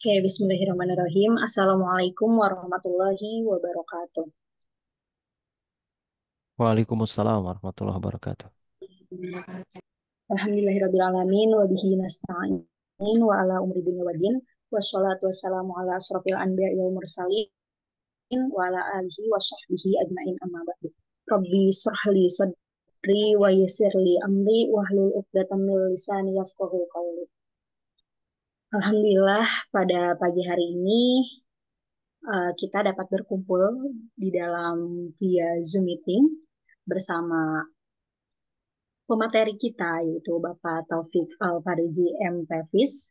Oke, bismillahirrahmanirrahim. Assalamualaikum warahmatullahi wabarakatuh. Waalaikumsalam warahmatullahi wabarakatuh. Alhamdulillahirrabbilalamin, wa bihi nasta'in, wa ala umri dunya wa din, wassalatu wassalamu ala asrafil anbiya wal mursalin, wa ala alihi wa sahbihi ajma'in amma ba'du. Rabbi shrah li sadri wa yassir li amri wahlul 'uqdatam min lisani yafqahu qawli. Alhamdulillah pada pagi hari ini kita dapat berkumpul di dalam via Zoom meeting bersama pemateri kita yaitu Bapak Taufik Al-Farizi M. Pevis.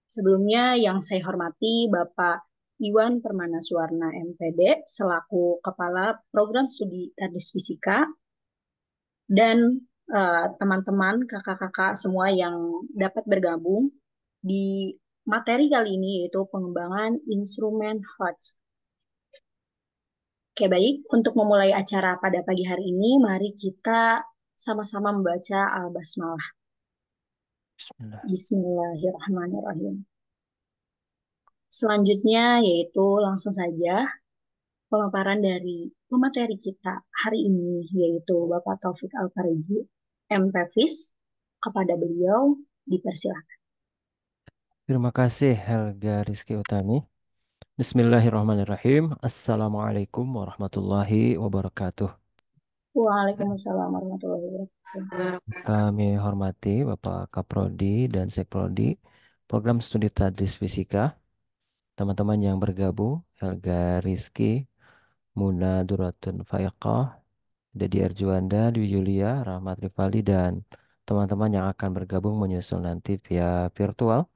Sebelumnya yang saya hormati Bapak Iwan Permana Suwarna MPD selaku Kepala Program Studi Teknik Fisika dan teman-teman kakak-kakak semua yang dapat bergabung di materi kali ini yaitu pengembangan instrumen HOTS. Oke, baik. Untuk memulai acara pada pagi hari ini, mari kita sama-sama membaca Al-Basmalah. Bismillah. Bismillahirrahmanirrahim. Selanjutnya yaitu langsung saja pemaparan dari pemateri kita hari ini yaitu Bapak Taufik Al-Farizi M. Pevis. Kepada beliau dipersilakan. Terima kasih Helga Rizky Utami. Bismillahirrahmanirrahim. Assalamualaikum warahmatullahi wabarakatuh. Waalaikumsalam warahmatullahi wabarakatuh. Kami hormati Bapak Kaprodi dan Sekprodi Program Studi Tadris Fisika, teman-teman yang bergabung, Helga Rizky, Muna Duratun Faiqah, Dedi Arjuanda, Dwi Yulia, Rahmat Rifali, dan teman-teman yang akan bergabung menyusul nanti via virtual.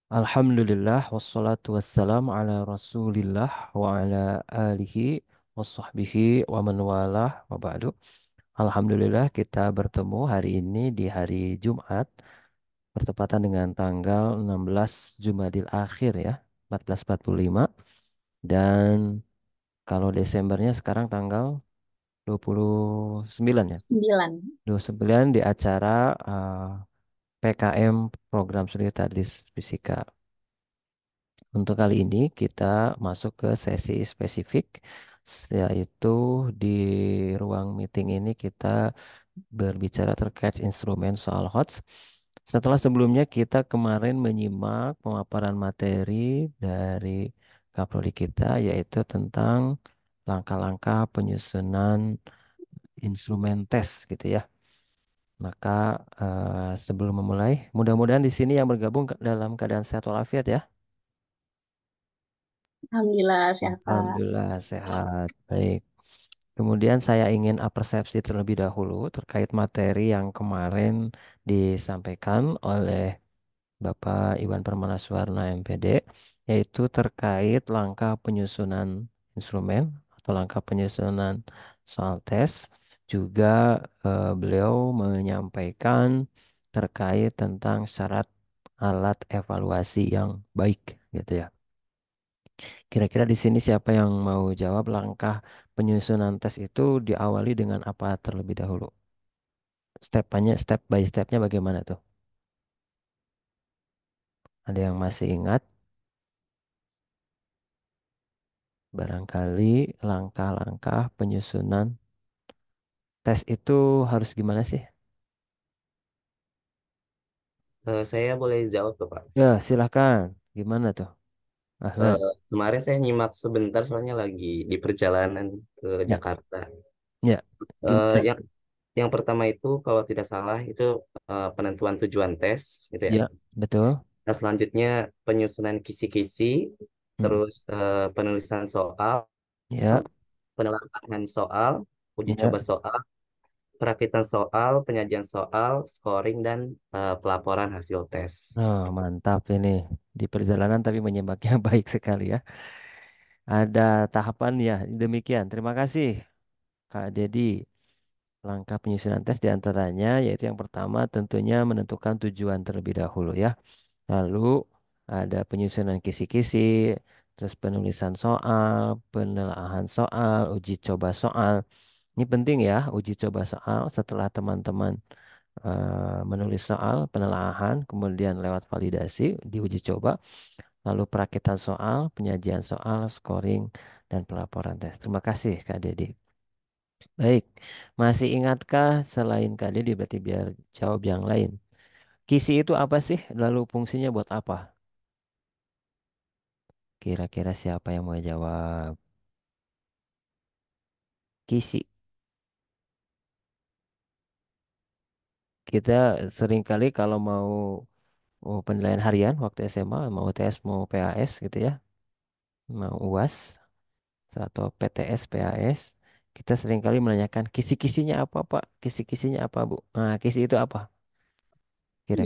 Alhamdulillah wassalatu wassalamu ala Rasulillah wa ala alihi wasahbihi wa man walah wa ba'du. Alhamdulillah kita bertemu hari ini di hari Jumat bertepatan dengan tanggal 16 Jumadil Akhir ya, 1445, dan kalau Desembernya sekarang tanggal 29 ya. 9. 29 di acara eh, PKM Program Studi Tadris Fisika. Untuk kali ini kita masuk ke sesi spesifik, yaitu di ruang meeting ini kita berbicara terkait instrumen soal HOTS. Setelah sebelumnya kita kemarin menyimak pemaparan materi dari Kaprodi kita, yaitu tentang langkah-langkah penyusunan instrumen tes gitu ya. Maka sebelum memulai, mudah-mudahan di sini yang bergabung dalam keadaan sehat walafiat ya. Alhamdulillah sehat Pak. Alhamdulillah sehat. Baik. Kemudian saya ingin persepsi terlebih dahulu terkait materi yang kemarin disampaikan oleh Bapak Iwan Permana Suwarna MPD, yaitu terkait langkah penyusunan instrumen atau langkah penyusunan soal tes. Juga beliau menyampaikan terkait tentang syarat alat evaluasi yang baik gitu ya. Kira-kira di sini siapa yang mau jawab langkah penyusunan tes itu diawali dengan apa terlebih dahulu? Step-nya, step by stepnya bagaimana tuh? Ada yang masih ingat? Barangkali langkah-langkah penyusunan tes itu harus gimana sih? Saya boleh jawab tuh Pak. Ya, silahkan. Gimana tuh? Eh, Ahlan. Kemarin saya nyimak sebentar soalnya lagi di perjalanan ke Ya, Jakarta. ya. Eh, Gimana? yang pertama itu kalau tidak salah itu penentuan tujuan tes gitu ya. Ya, betul. Nah, selanjutnya penyusunan kisi-kisi, Mm, terus penulisan soal, ya, penelaahan soal, uji ya. coba soal, perakitan soal, penyajian soal, scoring dan pelaporan hasil tes. Oh, mantap ini. Di perjalanan tapi menyimaknya baik sekali ya. Ada tahapan ya, demikian. Terima kasih, Kak Dedi. Langkah penyusunan tes diantaranya yaitu yang pertama tentunya menentukan tujuan terlebih dahulu ya. Lalu ada penyusunan kisi-kisi, terus penulisan soal, penelaahan soal, uji coba soal. Ini penting ya, uji coba soal setelah teman-teman menulis soal, penelaahan, kemudian lewat validasi, diuji coba, lalu perakitan soal, penyajian soal, scoring, dan pelaporan tes. Terima kasih Kak Dedi. Baik, masih ingatkah selain Kak Dedi berarti biar jawab yang lain. Kisi itu apa sih? Lalu fungsinya buat apa? Kira-kira siapa yang mau jawab? Kisi. Kita seringkali kalau mau penilaian harian waktu SMA, mau UTS, mau PAS gitu ya, mau UAS, atau PTS, PAS, kita seringkali menanyakan kisi-kisinya apa Pak? Kisi-kisinya apa Bu? Nah, kisi itu apa?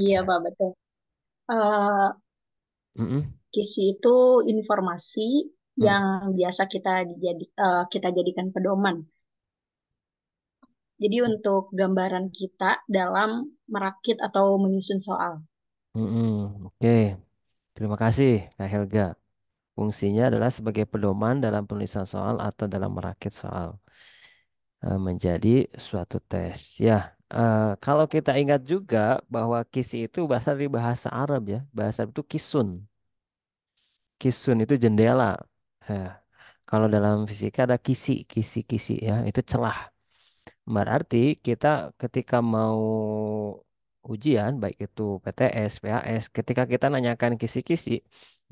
Iya, Kira-kira. Pak, betul. Eh, Mm-mm, KISI itu informasi mm, yang biasa kita jadikan pedoman. Jadi untuk gambaran kita dalam merakit atau menyusun soal. mm-mm. Oke, terima kasih Kak Helga. Fungsinya adalah sebagai pedoman dalam penulisan soal atau dalam merakit soal menjadi suatu tes. Ya, kalau kita ingat juga bahwa kisi itu berasal dari bahasa Arab ya. Bahasa Arab itu kisun. Kisun itu jendela. Ya. Kalau dalam fisika ada kisi, kisi-kisi ya. Itu celah. Berarti kita ketika mau ujian, baik itu PTS, PAS, ketika kita nanyakan kisi-kisi,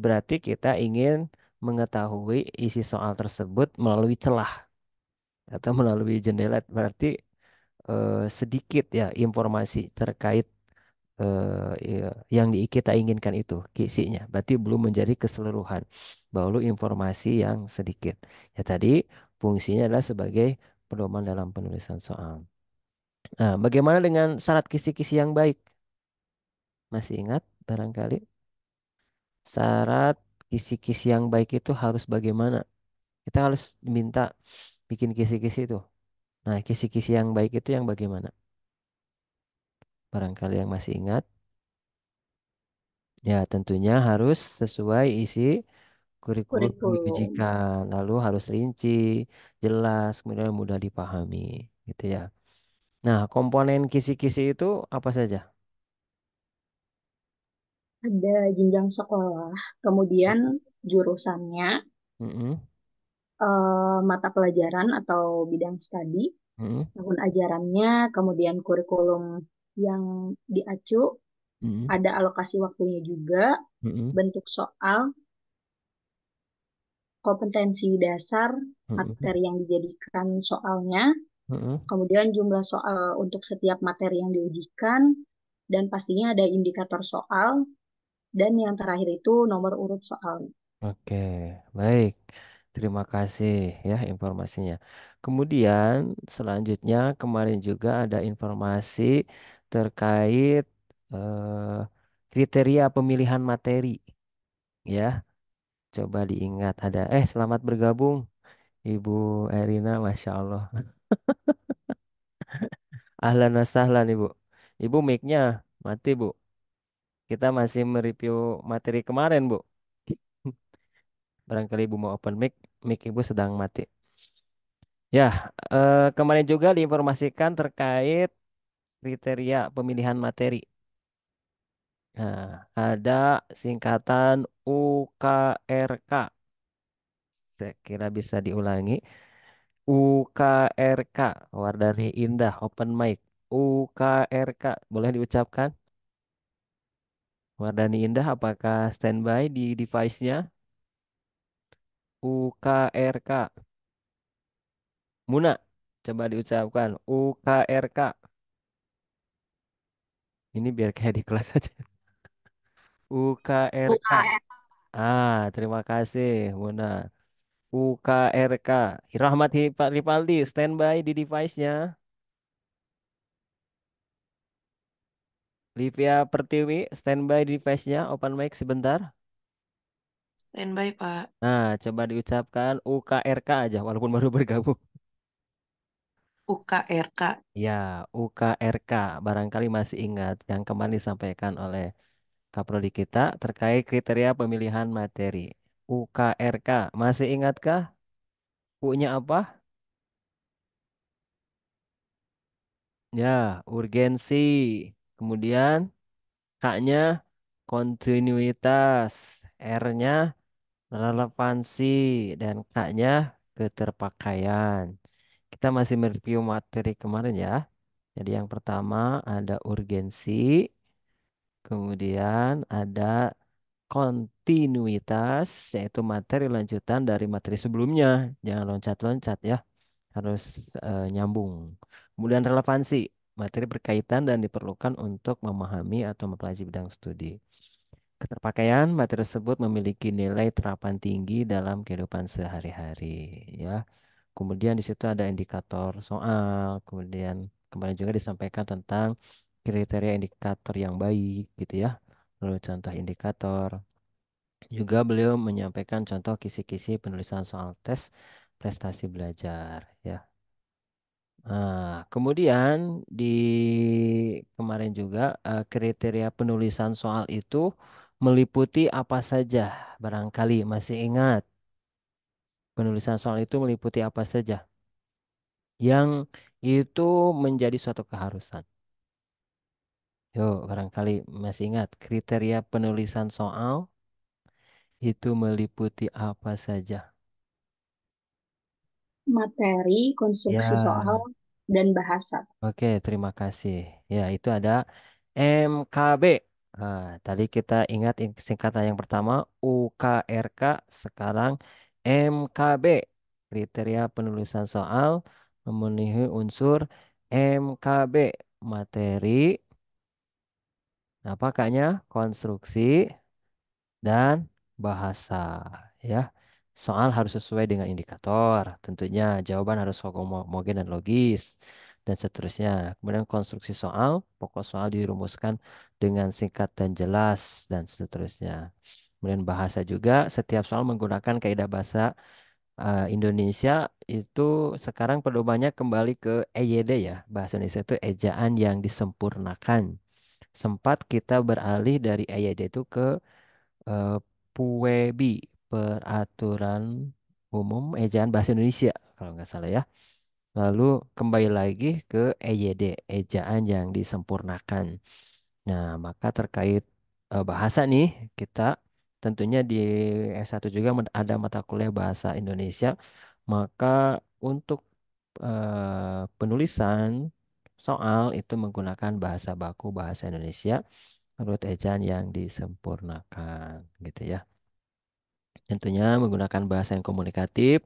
berarti kita ingin mengetahui isi soal tersebut melalui celah atau melalui jendela. Berarti sedikit ya informasi terkait yang kita inginkan itu kisinya. Berarti belum menjadi keseluruhan. Baru informasi yang sedikit. Ya tadi fungsinya adalah sebagai pedoman dalam penulisan soal. Nah, bagaimana dengan syarat kisi-kisi yang baik? Masih ingat barangkali? Syarat kisi-kisi yang baik itu harus bagaimana? Kita harus minta bikin kisi-kisi itu. Nah, kisi-kisi yang baik itu yang bagaimana? Barangkali yang masih ingat. Ya, tentunya harus sesuai isi kurikulum yang Kurikulum. diujikan. Lalu harus rinci, jelas, kemudian mudah dipahami. Gitu ya. Nah, komponen kisi-kisi itu apa saja? Ada jenjang sekolah, kemudian jurusannya, Mm-mm, mata pelajaran atau bidang studi, mm-mm, tahun ajarannya, kemudian kurikulum yang diacu, mm-mm, ada alokasi waktunya juga, mm-mm, bentuk soal, kompetensi dasar, mm-mm, materi yang dijadikan soalnya, mm-mm. kemudian jumlah soal untuk setiap materi yang diujikan, dan pastinya ada indikator soal, dan yang terakhir itu nomor urut soal. Oke, baik. Terima kasih ya informasinya. Kemudian selanjutnya kemarin juga ada informasi terkait kriteria pemilihan materi ya. Coba diingat ada selamat bergabung Ibu Erina, Masya Allah. Ahlan wa sahlan Ibu. Ibu mic-nya mati Bu. Kita masih mereview materi kemarin Bu. Barangkali Ibu mau open mic, mic Ibu sedang mati. Ya, kemarin juga diinformasikan terkait kriteria pemilihan materi. Nah, ada singkatan UKRK. Saya kira bisa diulangi. UKRK, Wardani Indah, open mic. UKRK, boleh diucapkan? Wardani Indah, apakah standby di device-nya? UKRK. Muna, coba diucapkan. UKRK. Ini biar kayak di kelas aja. UKRK. UKM. Terima kasih, Muna. UKRK. Rahmat Ripaldi, standby di device-nya. Livia Pertiwi, standby di device-nya. Open mic sebentar. Standby, Pak. Nah, coba diucapkan UKRK aja, walaupun baru bergabung. UKRK. Ya, UKRK. Barangkali masih ingat yang kemarin disampaikan oleh Kaprodi kita terkait kriteria pemilihan materi. UKRK. Masih ingatkah? U-nya apa? Ya, urgensi. Kemudian K-nya kontinuitas, R-nya relevansi, dan K-nya keterpakaian. Kita masih mereview materi kemarin ya. Jadi yang pertama ada urgensi, kemudian ada kontinuitas, yaitu materi lanjutan dari materi sebelumnya. Jangan loncat-loncat ya, harus nyambung. Kemudian relevansi, materi berkaitan dan diperlukan untuk memahami atau mempelajari bidang studi. Keterpakaian, materi tersebut memiliki nilai terapan tinggi dalam kehidupan sehari-hari, ya. Kemudian di situ ada indikator soal, kemudian kemarin juga disampaikan tentang kriteria indikator yang baik, gitu ya. Lalu contoh indikator. Juga beliau menyampaikan contoh kisi-kisi penulisan soal tes prestasi belajar, ya. Nah, kemudian di kemarin juga kriteria penulisan soal itu meliputi apa saja? Barangkali masih ingat, penulisan soal itu meliputi apa saja? Yang itu menjadi suatu keharusan. Yuk, barangkali masih ingat kriteria penulisan soal itu meliputi apa saja? Materi, konstruksi soal, Ya, dan bahasa. oke, terima kasih. Ya, itu ada MKB. Nah, tadi kita ingat singkatan yang pertama UKRK, sekarang MKB. Kriteria penulisan soal memenuhi unsur MKB. Materi, apa kaknya? Konstruksi dan bahasa, ya. Soal harus sesuai dengan indikator, tentunya jawaban harus homogen dan logis dan seterusnya. Kemudian konstruksi soal, pokok soal dirumuskan dengan singkat dan jelas dan seterusnya. Kemudian bahasa juga, setiap soal menggunakan kaidah bahasa Indonesia itu sekarang pedomannya kembali ke EYD ya. Bahasa Indonesia itu ejaan yang disempurnakan. Sempat kita beralih dari EYD itu ke eh, PUEBI, Peraturan Umum Ejaan Bahasa Indonesia, kalau nggak salah ya. Lalu kembali lagi ke EYD, Ejaan yang disempurnakan. Nah, maka terkait bahasa nih, kita tentunya di S1 juga ada mata kuliah Bahasa Indonesia. Maka untuk penulisan soal itu menggunakan bahasa baku bahasa Indonesia menurut ejaan yang disempurnakan, gitu ya. Tentunya menggunakan bahasa yang komunikatif,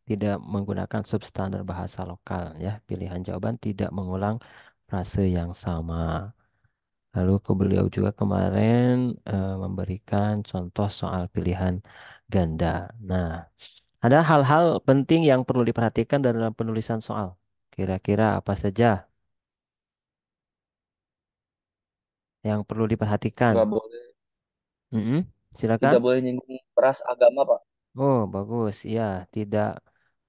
tidak menggunakan substandar bahasa lokal ya. Pilihan jawaban tidak mengulang frase yang sama. Lalu ke beliau juga kemarin memberikan contoh soal pilihan ganda. Nah, ada hal-hal penting yang perlu diperhatikan dalam penulisan soal. Kira-kira apa saja yang perlu diperhatikan? Nggak boleh Mm-mm, silakan. tidak boleh nyinggung ras agama, Pak. Oh, bagus. Ya, tidak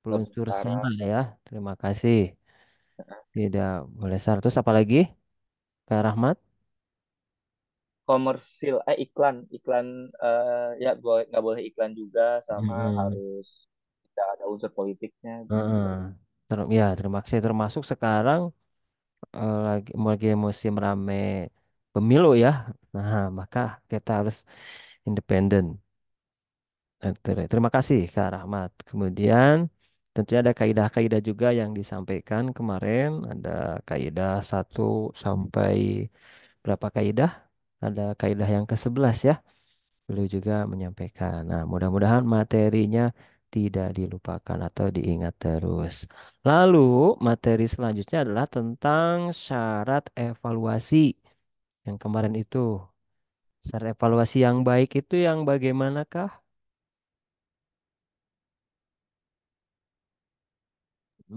Nggak berunsur sara. sara ya. Terima kasih. Tidak boleh syarat. Terus apa lagi, Kak Rahmat? Komersil, iklan ya boleh nggak boleh iklan juga, sama Mm-mm. harus tidak ada unsur politiknya Heeh. gitu. Ya, terima kasih. Termasuk sekarang lagi musim rame pemilu ya. Nah, maka kita harus independen. Terima kasih, Kak Rahmat. Kemudian tentunya ada kaidah-kaidah juga yang disampaikan kemarin. Ada kaidah 1 sampai berapa kaidah? Ada kaidah yang ke-11 ya. Beliau juga menyampaikan. Nah, mudah-mudahan materinya tidak dilupakan atau diingat terus. Lalu, materi selanjutnya adalah tentang syarat evaluasi yang kemarin itu. Syarat evaluasi yang baik itu yang bagaimanakah?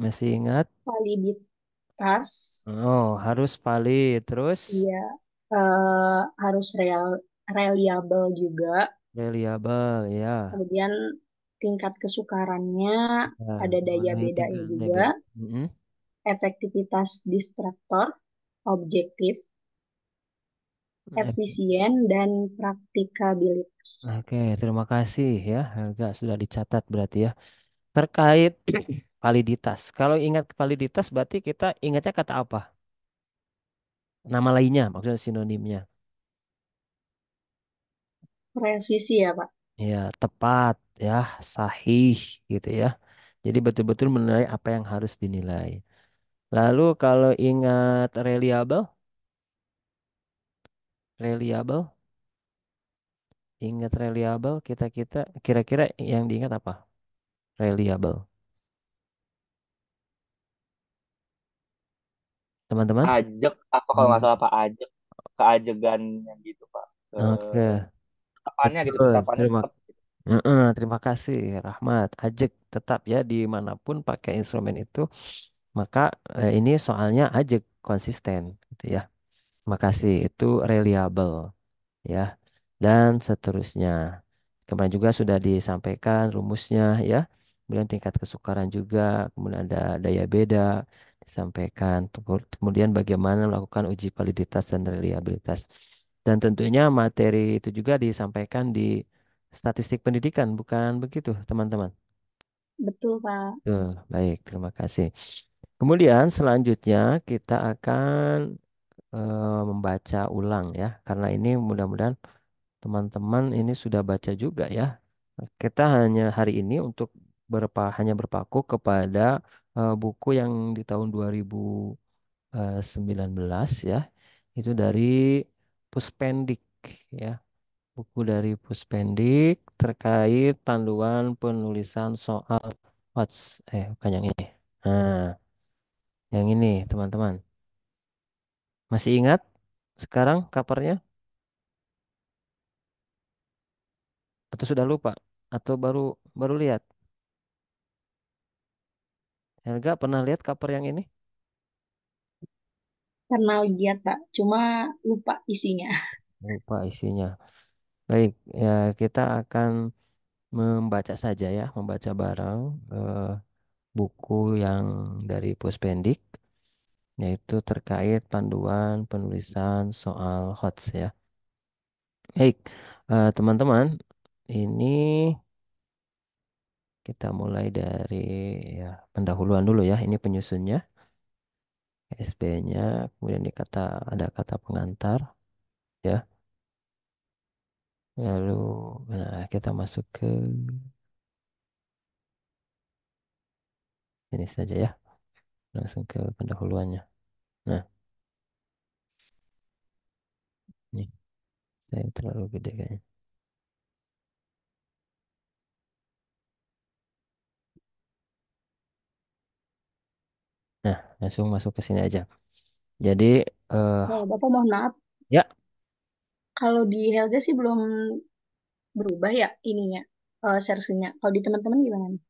Masih ingat? Validitas, Oh, harus valid. Terus, ya, harus reliable juga. reliable ya. Kemudian tingkat kesukarannya Ya, ada daya mulai bedanya tinggal juga. debit. Mm-mm. Efektivitas distraktor, objektif, efisien, dan praktikabilitas. Oke, terima kasih ya. Harga sudah dicatat berarti ya. Terkait validitas. Kalau ingat validitas berarti kita ingatnya kata apa? Nama lainnya, maksudnya sinonimnya. Presisi ya, Pak. Ya, tepat, ya, sahih gitu ya. Jadi betul-betul menilai apa yang harus dinilai. Lalu kalau ingat reliable, reliable, ingat reliable, kita kira-kira yang diingat apa? Reliable. Teman-teman? Ajek apa kalau nggak Hmm. salah Pak ajek keajegan yang gitu Pak. Oke, Tepannya gitu betul. tetapannya Terima, tetap gitu. terima kasih, Rahmat. Ajek tetap ya dimanapun pakai instrumen itu, maka ini soalnya ajek konsisten, gitu ya. Makasih, itu reliable. Ya, dan seterusnya. Kemarin juga sudah disampaikan rumusnya ya. Kemudian tingkat kesukaran juga, kemudian ada daya beda disampaikan. Kemudian bagaimana melakukan uji validitas dan reliabilitas. Dan tentunya materi itu juga disampaikan di statistik pendidikan, bukan begitu, teman-teman? Betul, Pak. Betul, baik, terima kasih. Kemudian selanjutnya kita akan membaca ulang ya, karena ini mudah-mudahan teman-teman ini sudah baca juga ya. Kita hanya hari ini untuk hanya berpaku kepada buku yang di tahun 2019 ya. Itu dari Puspendik ya. Buku dari Puspendik terkait panduan penulisan soal bukan yang ini. Nah, yang ini teman-teman. Masih ingat sekarang covernya atau sudah lupa atau baru baru lihat? Helga pernah lihat cover yang ini? Pernah lihat, Pak. Cuma lupa isinya. Lupa isinya. Baik, ya kita akan membaca saja ya, membaca bareng buku yang dari Puspendik, yaitu terkait panduan penulisan soal HOTS ya. Baik, teman-teman, ini kita mulai dari ya pendahuluan dulu ya. Ini penyusunnya, SB-nya, kemudian ada kata pengantar ya. Lalu kita masuk ke ini saja ya, langsung ke pendahuluannya. Nah, ini saya terlalu gede kayaknya. Nah, langsung masuk ke sini aja. Jadi, eh Bapak mohon maaf. ya, Kalau di Helga sih belum berubah ya ininya, versinya. Kalau di teman-teman gimana nih?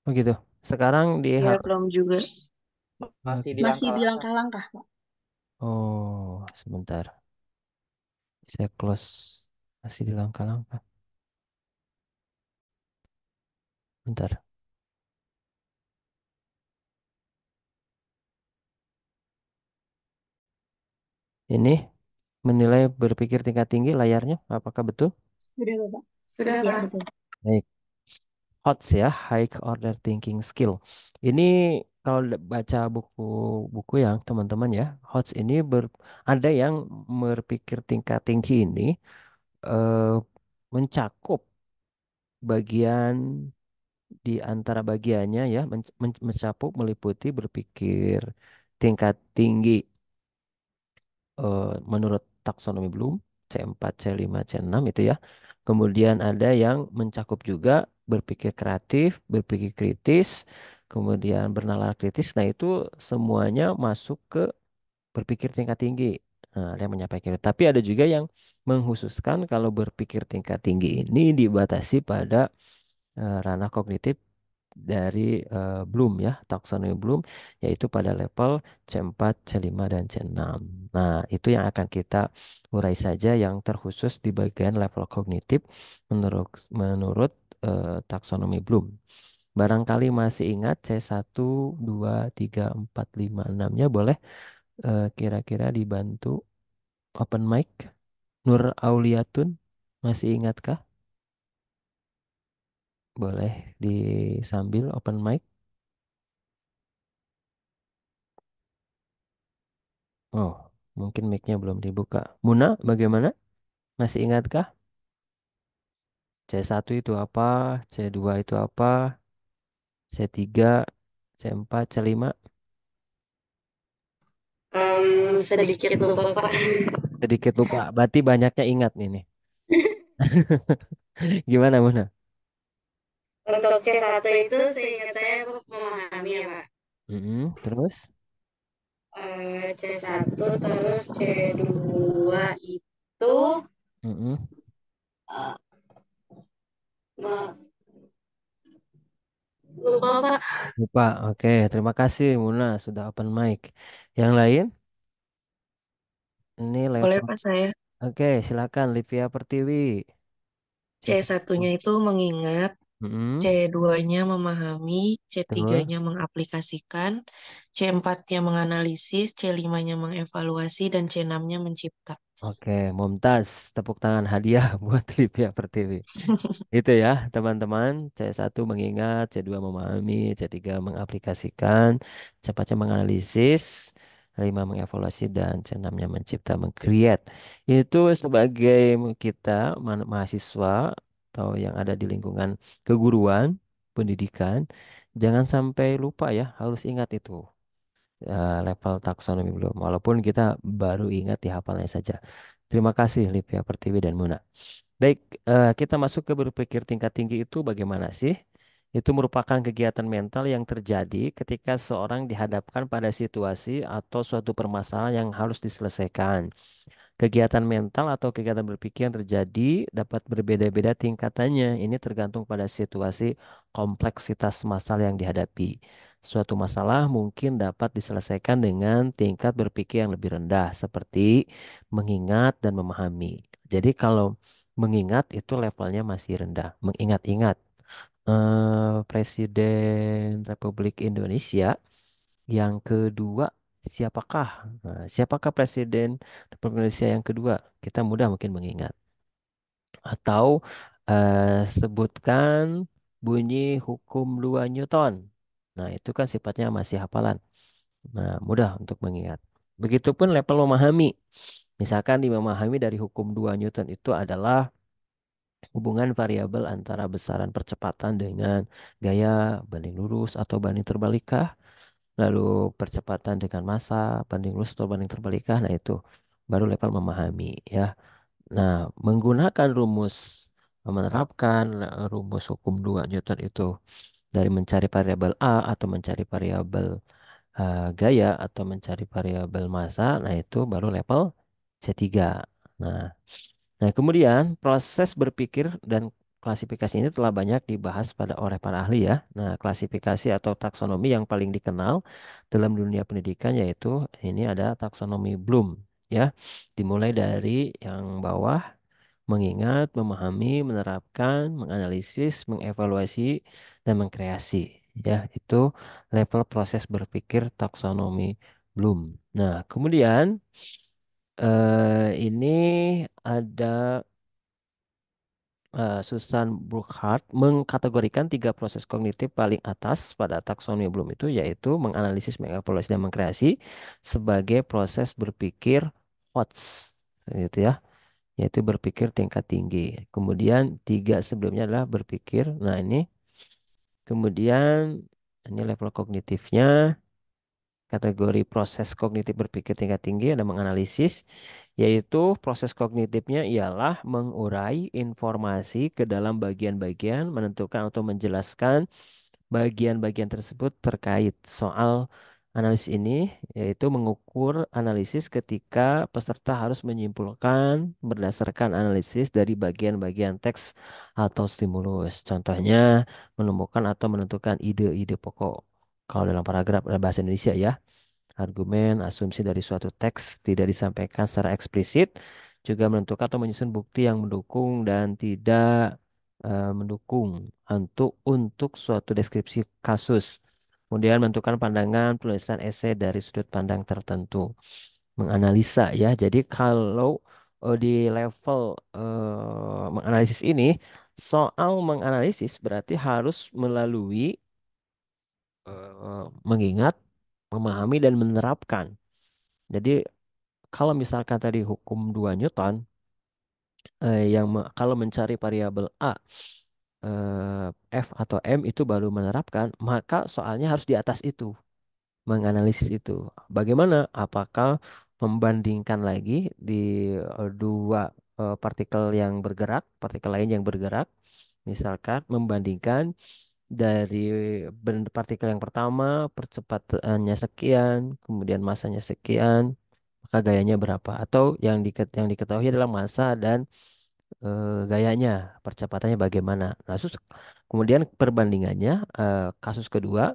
begitu. Sekarang di Ya, belum juga. Masih di Masih di langkah-langkah. langkah-langkah, Pak. oh, sebentar. Saya close masih di langkah-langkah. Bentar. Ini menilai berpikir tingkat tinggi layarnya, apakah betul? Sudah, Bapak. Sudah, Iya, Pak. betul. Baik. HOTS ya, High Order Thinking Skill. Ini kalau baca buku-buku yang teman-teman ya, HOTS ini ada yang berpikir tingkat tinggi ini eh, mencakup bagian di antara bagiannya ya, mencakup meliputi berpikir tingkat tinggi menurut taksonomi Bloom C4, C5, C6 itu ya. Kemudian ada yang mencakup juga berpikir kreatif, berpikir kritis, kemudian bernalar kritis. Nah, itu semuanya masuk ke berpikir tingkat tinggi. Nah, ada yang menyampaikan itu. Tapi ada juga yang menghususkan kalau berpikir tingkat tinggi ini dibatasi pada ranah kognitif dari Bloom ya, taksonomi Bloom, yaitu pada level C4, C5, dan C6. Nah, itu yang akan kita urai saja yang terkhusus di bagian level kognitif menurut taksonomi Bloom. Barangkali masih ingat C1, 2, 3, 4, 5, 6-nya boleh kira-kira dibantu open mic. Nur Auliatun, masih ingatkah? Boleh disambil open mic. Oh. Mungkin mic-nya belum dibuka. Muna, bagaimana? Masih ingatkah? C1 itu apa? C2 itu apa? C3, C4, C5? Sedikit lupa Pak. Sedikit lupa. Berarti banyaknya ingat nih. Gimana, Muna? Untuk C1 itu seingat saya memahami ya Pak. Terus? C1 terus C2 itu Mm-mm. eh, me- lupa Pak. Lupa. Oke, terima kasih Muna sudah open mic. Yang lain? Ini Boleh level. Pak saya. Oke, silakan Livia Pertiwi. C1. C1-nya itu mengingat, Mm-mm. C2-nya memahami, Terus? C3-nya mengaplikasikan, C4-nya menganalisis, C5-nya mengevaluasi, dan C6-nya mencipta. Oke, Mumtaz. Tepuk tangan hadiah buat Livia Pertiwi. Itu ya, teman-teman. C1 mengingat, C2 memahami, C3 mengaplikasikan, C4-nya menganalisis, C5 mengevaluasi, dan C6-nya mencipta, meng-create. Itu sebagai kita mahasiswa atau yang ada di lingkungan keguruan, pendidikan, jangan sampai lupa ya, harus ingat itu. Level taksonomi belum, walaupun kita baru ingat di hafalnya saja. Terima kasih Livia Pertiwi dan Muna. Baik, kita masuk ke berpikir tingkat tinggi itu bagaimana sih? Itu merupakan kegiatan mental yang terjadi ketika seorang dihadapkan pada situasi atau suatu permasalahan yang harus diselesaikan. Kegiatan mental atau kegiatan berpikir yang terjadi dapat berbeda-beda tingkatannya. Ini tergantung pada situasi kompleksitas masalah yang dihadapi. Suatu masalah mungkin dapat diselesaikan dengan tingkat berpikir yang lebih rendah, seperti mengingat dan memahami. Jadi kalau mengingat itu levelnya masih rendah. Mengingat-ingat Presiden Republik Indonesia yang kedua siapakah? Nah, siapakah Presiden Republik Indonesia yang kedua? Kita mudah mungkin mengingat. Atau sebutkan bunyi hukum 2 Newton. Nah, itu kan sifatnya masih hafalan. Nah, mudah untuk mengingat. Begitupun level memahami. Misalkan di memahami dari hukum 2 Newton itu adalah hubungan variabel antara besaran percepatan dengan gaya banding lurus atau banding terbalikkah. Lalu percepatan dengan massa, banding lurus atau banding terbalikkah. Nah, itu baru level memahami ya. Nah, menggunakan menerapkan rumus hukum 2 Newton itu dari mencari variabel A atau mencari variabel gaya atau mencari variabel massa, nah itu baru level C3. Nah, kemudian proses berpikir dan klasifikasi ini telah banyak dibahas oleh para ahli ya. Nah, klasifikasi atau taksonomi yang paling dikenal dalam dunia pendidikan yaitu ini ada taksonomi Bloom ya. Dimulai dari yang bawah mengingat, memahami, menerapkan, menganalisis, mengevaluasi, dan mengkreasi. Ya, itu level proses berpikir taksonomi Bloom. Nah, kemudian ini ada Susan Burkhardt mengkategorikan 3 proses kognitif paling atas pada taksonomi Bloom itu yaitu menganalisis, mengevaluasi, dan mengkreasi sebagai proses berpikir HOTS gitu ya, yaitu berpikir tingkat tinggi. Kemudian 3 sebelumnya adalah berpikir. Nah, kemudian ini level kognitifnya. Kategori proses kognitif berpikir tingkat tinggi ada menganalisis, yaitu proses kognitifnya ialah mengurai informasi ke dalam bagian-bagian, menentukan atau menjelaskan bagian-bagian tersebut terkait soal analisis ini, yaitu mengukur analisis ketika peserta harus menyimpulkan berdasarkan analisis dari bagian-bagian teks atau stimulus. Contohnya, menemukan atau menentukan ide-ide pokok. Kalau dalam paragraf dalam bahasa Indonesia ya, argumen, asumsi dari suatu teks tidak disampaikan secara eksplisit, juga menentukan atau menyusun bukti yang mendukung dan tidak mendukung untuk suatu deskripsi kasus. Kemudian menentukan pandangan penulisan esai dari sudut pandang tertentu. Menganalisa ya. Jadi kalau di level menganalisis ini, soal menganalisis berarti harus melalui mengingat, memahami dan menerapkan. Jadi kalau misalkan tadi hukum 2 Newton, kalau mencari variabel A, F atau M itu baru menerapkan, maka soalnya harus di atas itu, menganalisis itu. Bagaimana? Apakah membandingkan lagi di dua partikel yang bergerak, partikel lain yang bergerak, misalkan membandingkan dari partikel yang pertama percepatannya sekian, kemudian masanya sekian, maka gayanya berapa? Atau yang diketahui adalah massa dan gayanya, percepatannya bagaimana. Nah, kemudian perbandingannya, kasus kedua,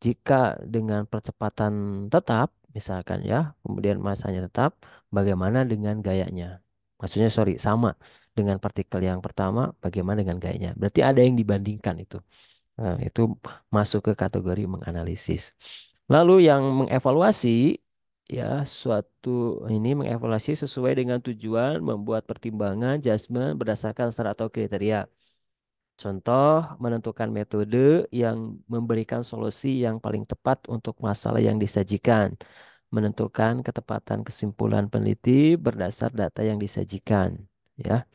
jika dengan percepatan tetap, misalkan ya, kemudian masanya tetap, bagaimana dengan gayanya? Maksudnya, sorry, sama dengan partikel yang pertama, bagaimana dengan gayanya? Berarti ada yang dibandingkan itu. Nah, itu masuk ke kategori menganalisis. Lalu yang mengevaluasi, ya, mengevaluasi sesuai dengan tujuan, membuat pertimbangan, judgement berdasarkan syarat atau kriteria. Contoh, menentukan metode yang memberikan solusi yang paling tepat untuk masalah yang disajikan. Menentukan ketepatan kesimpulan peneliti berdasar data yang disajikan. Ya.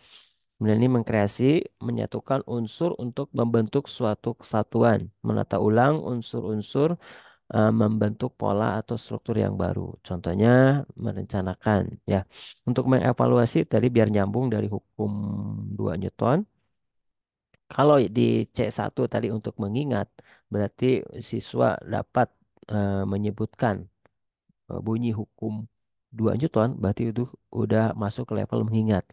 Kemudian ini mengkreasi, menyatukan unsur untuk membentuk suatu kesatuan. Menata ulang unsur-unsur, membentuk pola atau struktur yang baru. Contohnya, merencanakan. Ya. Untuk mengevaluasi, tadi biar nyambung dari hukum 2 Newton. Kalau di C1 tadi untuk mengingat, berarti siswa dapat menyebutkan bunyi hukum 2 Newton, berarti itu udah masuk ke level mengingat.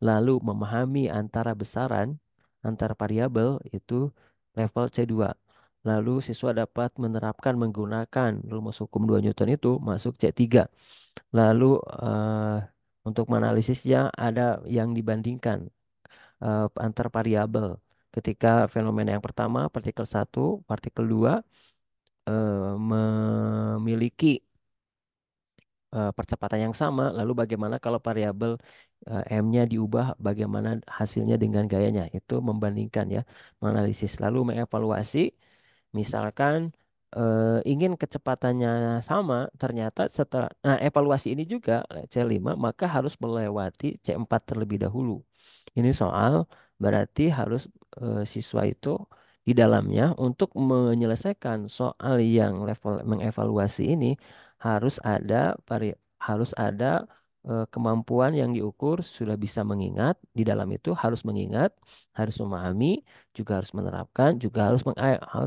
Lalu memahami antara besaran, antara variabel, itu level C2. Lalu siswa dapat menerapkan menggunakan rumus hukum 2 Newton itu masuk C3. Lalu untuk menganalisisnya ada yang dibandingkan antar variabel. Ketika fenomena yang pertama, partikel 1, partikel 2 memiliki percepatan yang sama, lalu bagaimana kalau variabel M-nya diubah, bagaimana hasilnya dengan gayanya? Itu membandingkan ya, menganalisis. Lalu mengevaluasi, misalkan ingin kecepatannya sama, ternyata setelah, nah, evaluasi ini juga C5, maka harus melewati C4 terlebih dahulu. Ini soal berarti harus siswa itu di dalamnya untuk menyelesaikan soal yang level mengevaluasi ini harus ada harus ada kemampuan yang diukur sudah bisa mengingat, di dalam itu harus mengingat, harus memahami, juga harus menerapkan, juga harus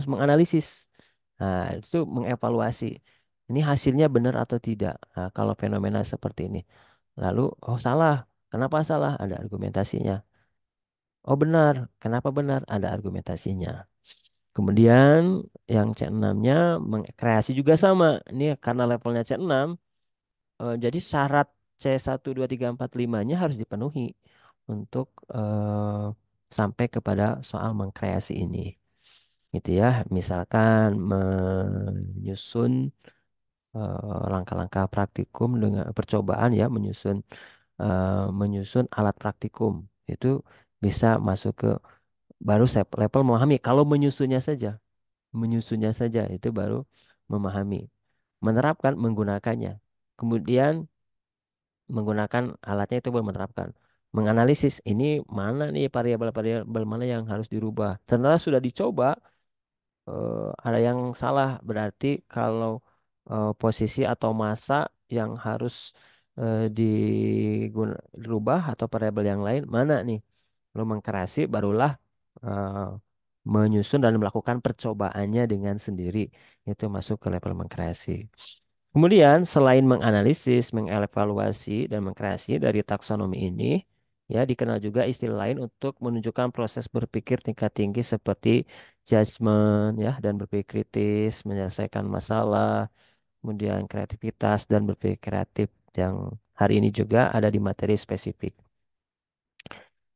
menganalisis. Nah, itu mengevaluasi. Ini hasilnya benar atau tidak. Nah, kalau fenomena seperti ini. Lalu, oh salah. Kenapa salah? Ada argumentasinya. Oh benar. Kenapa benar? Ada argumentasinya. Kemudian yang C6-nya kreasi juga sama. Ini karena levelnya C6, jadi syarat C1, 2, 3, 4, 5-nya harus dipenuhi untuk sampai kepada soal mengkreasi ini. Gitu ya. Misalkan menyusun langkah-langkah praktikum dengan percobaan ya, menyusun alat praktikum. Itu bisa masuk ke baru level memahami. Kalau menyusunnya saja itu baru memahami. Menerapkan menggunakannya. Kemudian menggunakan alatnya itu baru menerapkan. Menganalisis ini mana nih variabel-variabel mana yang harus dirubah. Ternyata sudah dicoba, ada yang salah. Berarti kalau posisi atau massa yang harus dirubah atau variabel yang lain mana nih? Lalu mengkerasi barulah eh, menyusun dan melakukan percobaannya dengan sendiri. Itu masuk ke level mengkreasi. Kemudian selain menganalisis, mengevaluasi, dan mengkreasi dari taksonomi ini, ya dikenal juga istilah lain untuk menunjukkan proses berpikir tingkat tinggi seperti judgment, ya, dan berpikir kritis, menyelesaikan masalah, kemudian kreativitas dan berpikir kreatif yang hari ini juga ada di materi spesifik.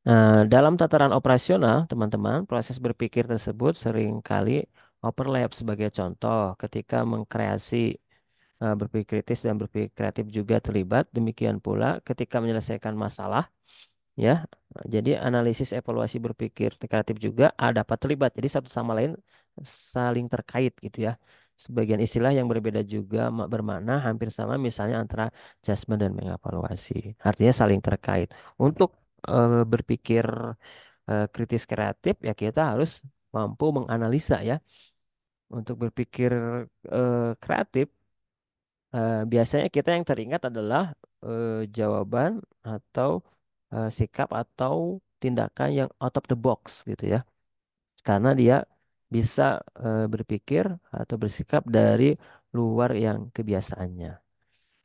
Nah, dalam tataran operasional, teman-teman, proses berpikir tersebut seringkali overlap. Sebagai contoh, ketika mengkreasi, berpikir kritis dan berpikir kreatif juga terlibat. Demikian pula ketika menyelesaikan masalah, ya. Jadi analisis evaluasi berpikir kreatif juga dapat terlibat. Jadi satu sama lain saling terkait gitu ya. sebagian istilah yang berbeda juga bermakna hampir sama misalnya antara judgment dan mengevaluasi. Artinya saling terkait. Untuk berpikir kritis kreatif ya kita harus mampu menganalisa ya. Untuk berpikir kreatif biasanya kita yang teringat adalah jawaban atau sikap atau tindakan yang out of the box gitu ya. Karena dia bisa berpikir atau bersikap dari luar yang kebiasaannya.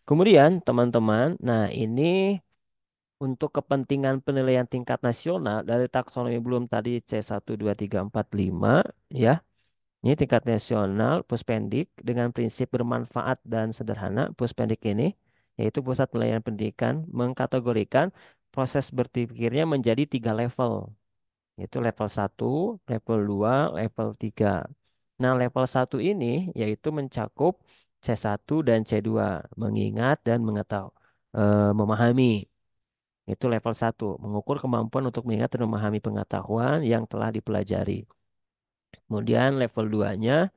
Kemudian teman-teman, nah ini untuk kepentingan penilaian tingkat nasional dari taksonomi belum tadi C1, 2, 3, 4, 5 ya. Ini tingkat nasional Puspendik dengan prinsip bermanfaat dan sederhana. Puspendik ini yaitu Pusat Pelayanan Pendidikan mengkategorikan proses berpikirnya menjadi 3 level. Yaitu level 1, level 2, level 3. Nah, level 1 ini yaitu mencakup C1 dan C2, mengingat dan mengetahui, memahami. Itu level 1, mengukur kemampuan untuk mengingat dan memahami pengetahuan yang telah dipelajari. Kemudian level 2-nya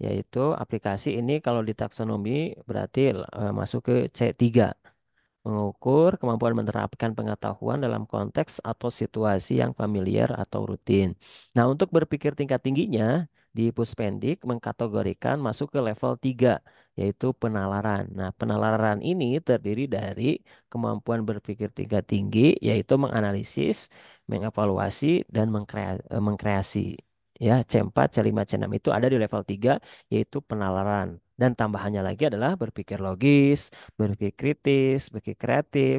yaitu aplikasi ini kalau di taksonomi berarti masuk ke C3. Mengukur kemampuan menerapkan pengetahuan dalam konteks atau situasi yang familiar atau rutin. Nah, untuk berpikir tingkat tingginya di Puspendik mengkategorikan masuk ke level 3, yaitu penalaran. Nah, penalaran ini terdiri dari kemampuan berpikir tingkat tinggi, yaitu menganalisis, mengevaluasi, dan mengkreasi. Ya, C4, C5, C6 itu ada di level 3, yaitu penalaran. Dan tambahannya lagi adalah berpikir logis, berpikir kritis, berpikir kreatif,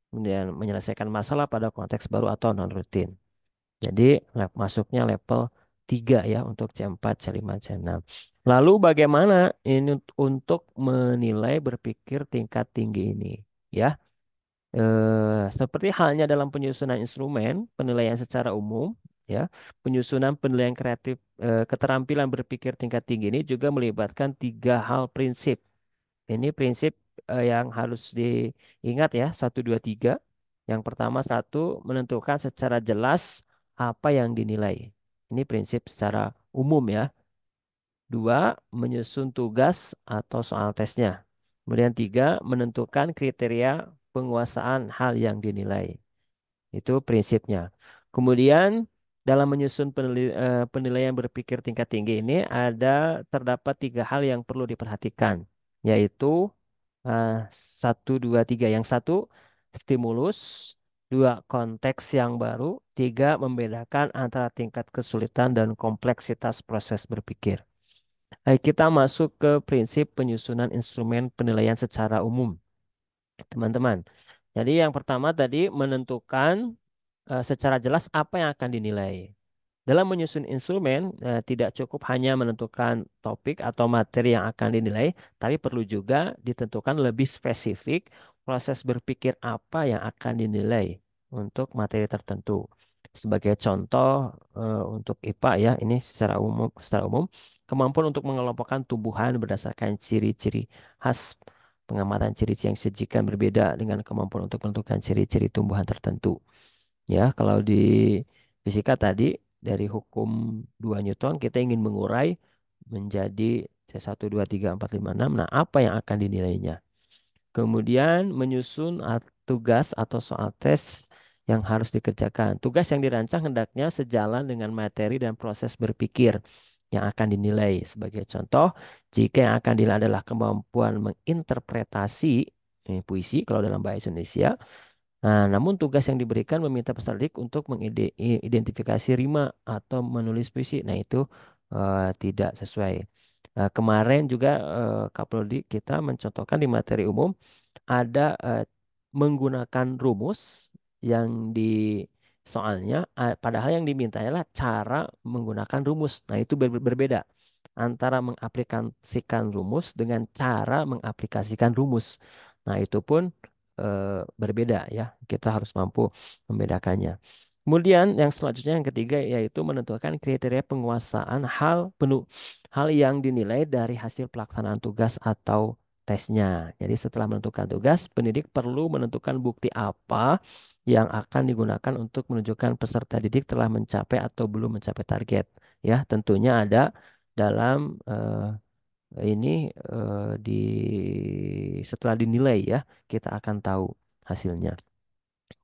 kemudian menyelesaikan masalah pada konteks baru atau non rutin. Jadi masuknya level 3 ya untuk C4, C5, C6. Lalu bagaimana ini untuk menilai berpikir tingkat tinggi ini? Ya, seperti halnya dalam penyusunan instrumen penilaian secara umum, ya, penyusunan penilaian kreatif keterampilan berpikir tingkat tinggi ini juga melibatkan 3 hal prinsip. Ini prinsip yang harus diingat ya, 1, 2, 3. Yang pertama, satu, menentukan secara jelas apa yang dinilai. Ini prinsip secara umum ya. 2, menyusun tugas atau soal tesnya. Kemudian 3, menentukan kriteria penguasaan hal yang dinilai. Itu prinsipnya. Kemudian dalam menyusun penilaian berpikir tingkat tinggi ini terdapat 3 hal yang perlu diperhatikan, yaitu eh, 1, 2, 3. Yang satu, stimulus. 2, konteks yang baru. 3, membedakan antara tingkat kesulitan dan kompleksitas proses berpikir. Baik, kita masuk ke prinsip penyusunan instrumen penilaian secara umum, teman-teman. Jadi yang pertama tadi menentukan secara jelas apa yang akan dinilai. Dalam menyusun instrumen, tidak cukup hanya menentukan topik atau materi yang akan dinilai, tapi perlu juga ditentukan lebih spesifik proses berpikir apa yang akan dinilai untuk materi tertentu. Sebagai contoh, untuk IPA ya, ini secara umum, kemampuan untuk mengelompokkan tumbuhan berdasarkan ciri-ciri khas, pengamatan ciri-ciri yang sajikan berbeda dengan kemampuan untuk menentukan ciri-ciri tumbuhan tertentu. Ya, kalau di fisika tadi dari hukum 2 Newton kita ingin mengurai menjadi C1, 2, 3, 4, 5, 6. Nah, apa yang akan dinilainya? Kemudian menyusun tugas atau soal tes yang harus dikerjakan. Tugas yang dirancang hendaknya sejalan dengan materi dan proses berpikir yang akan dinilai. Sebagai contoh, jika yang akan dinilai adalah kemampuan menginterpretasi puisi kalau dalam bahasa Indonesia. Nah, namun tugas yang diberikan meminta peserta didik untuk mengidentifikasi rima atau menulis puisi. Nah, itu tidak sesuai. Kemarin juga Kapoldi kita mencontohkan di materi umum ada menggunakan rumus yang di soalnya, padahal yang diminta adalah cara menggunakan rumus. Nah, itu berbeda antara mengaplikasikan rumus dengan cara mengaplikasikan rumus. Nah, itu pun berbeda ya. Kita harus mampu membedakannya. Kemudian yang selanjutnya yang ketiga yaitu menentukan kriteria penguasaan hal yang dinilai dari hasil pelaksanaan tugas atau tesnya. Jadi setelah menentukan tugas, pendidik perlu menentukan bukti apa yang akan digunakan untuk menunjukkan peserta didik telah mencapai atau belum mencapai target. Ya, tentunya ada dalam ini di setelah dinilai ya, kita akan tahu hasilnya.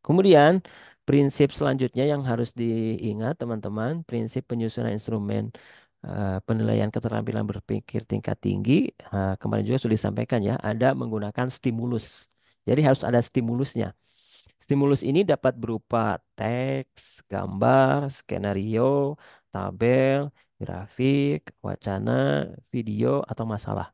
Kemudian prinsip selanjutnya yang harus diingat teman-teman, prinsip penyusunan instrumen penilaian keterampilan berpikir tingkat tinggi, kemarin juga sudah disampaikan ya, ada menggunakan stimulus. Jadi harus ada stimulusnya. Stimulus ini dapat berupa teks, gambar, skenario, tabel, grafik, wacana, video, atau masalah.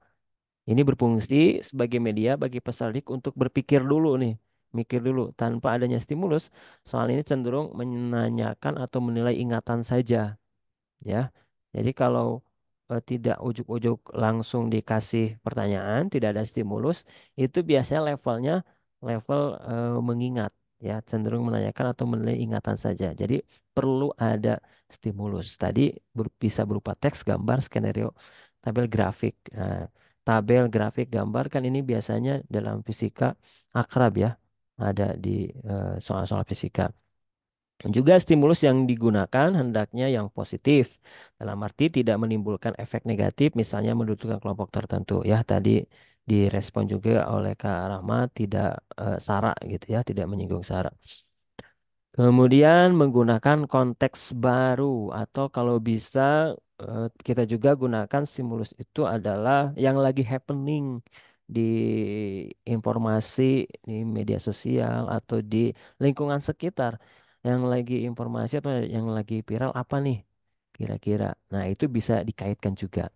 Ini berfungsi sebagai media bagi peserta didik untuk berpikir dulu nih, mikir dulu. Tanpa adanya stimulus, soal ini cenderung menanyakan atau menilai ingatan saja, ya. Jadi kalau tidak ujuk-ujuk langsung dikasih pertanyaan, tidak ada stimulus, itu biasanya levelnya level mengingat, ya, cenderung menanyakan atau menilai ingatan saja. Jadi perlu ada stimulus. Tadi bisa berupa teks, gambar, skenario, tabel grafik. Nah, tabel grafik gambar kan ini biasanya dalam fisika akrab ya, ada di soal-soal fisika. Juga stimulus yang digunakan hendaknya yang positif, dalam arti tidak menimbulkan efek negatif, misalnya mendudukan kelompok tertentu. Ya, tadi direspon juga oleh Kak Rahmat, tidak sara gitu ya, tidak menyinggung sara. Kemudian menggunakan konteks baru atau kalau bisa kita juga gunakan stimulus itu adalah yang lagi happening di informasi di media sosial atau di lingkungan sekitar. Yang lagi informasi atau yang lagi viral apa nih kira-kira. Nah, itu bisa dikaitkan juga.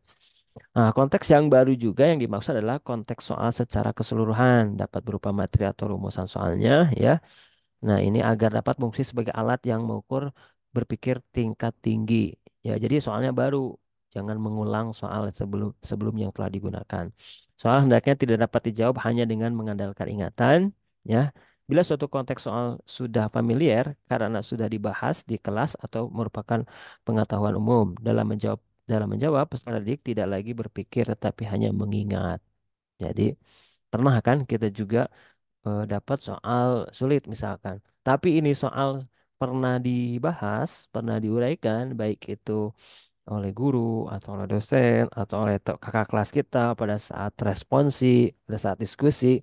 Nah, konteks yang baru juga yang dimaksud adalah konteks soal secara keseluruhan, dapat berupa materi atau rumusan soalnya ya. Nah, ini agar dapat fungsi sebagai alat yang mengukur berpikir tingkat tinggi. Ya, jadi soalnya baru, jangan mengulang soal sebelum yang telah digunakan. Soal hendaknya tidak dapat dijawab hanya dengan mengandalkan ingatan, ya. Bila suatu konteks soal sudah familiar karena sudah dibahas di kelas atau merupakan pengetahuan umum, dalam menjawab peserta didik tidak lagi berpikir tetapi hanya mengingat. Jadi, pernah kan kita juga dapat soal sulit misalkan. Tapi ini soal pernah dibahas, pernah diuraikan, baik itu oleh guru atau oleh dosen atau oleh kakak kelas kita pada saat responsi, pada saat diskusi,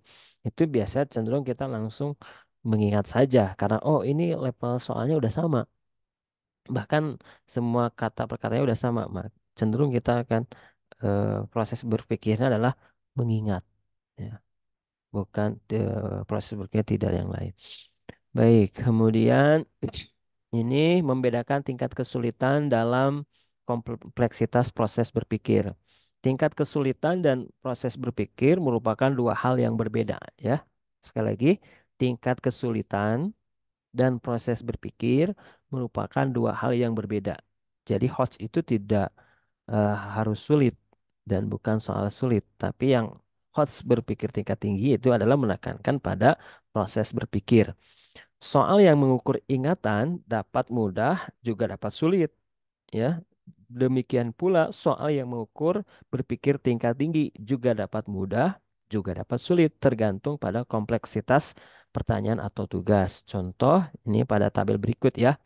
itu biasa cenderung kita langsung mengingat saja karena oh ini level soalnya udah sama. Bahkan semua kata perkataannya udah sama, cenderung kita akan proses berpikirnya adalah mengingat. Ya. Bukan proses berpikir tidak yang lain. Baik, kemudian ini membedakan tingkat kesulitan dalam kompleksitas proses berpikir. Tingkat kesulitan dan proses berpikir merupakan dua hal yang berbeda, ya. Sekali lagi, tingkat kesulitan dan proses berpikir merupakan dua hal yang berbeda. Jadi HOTS itu tidak harus sulit dan bukan soal sulit, tapi yang HOTS berpikir tingkat tinggi itu adalah menekankan pada proses berpikir. Soal yang mengukur ingatan dapat mudah juga dapat sulit, ya. Demikian pula soal yang mengukur berpikir tingkat tinggi juga dapat mudah juga dapat sulit tergantung pada kompleksitas pertanyaan atau tugas. Contoh ini pada tabel berikut ya.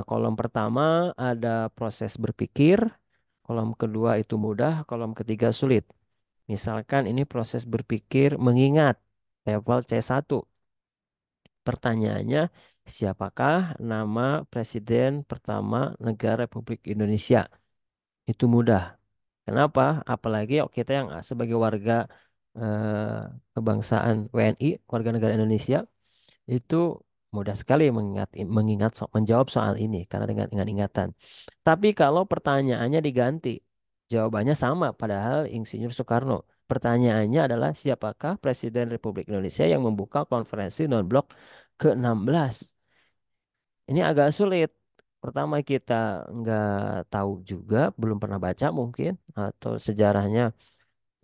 Kolom pertama ada proses berpikir, kolom kedua itu mudah, kolom ketiga sulit. Misalkan ini proses berpikir mengingat level C1. Pertanyaannya, siapakah nama Presiden pertama negara Republik Indonesia? Itu mudah. Kenapa? Apalagi kita yang sebagai warga kebangsaan WNI, warga negara Indonesia, itu mudah sekali menjawab soal ini karena dengan ingatan. Tapi kalau pertanyaannya diganti, jawabannya sama padahal Insinyur Soekarno. Pertanyaannya adalah siapakah Presiden Republik Indonesia yang membuka konferensi non-blok ke-16? Ini agak sulit. Pertama kita nggak tahu juga, belum pernah baca mungkin, atau sejarahnya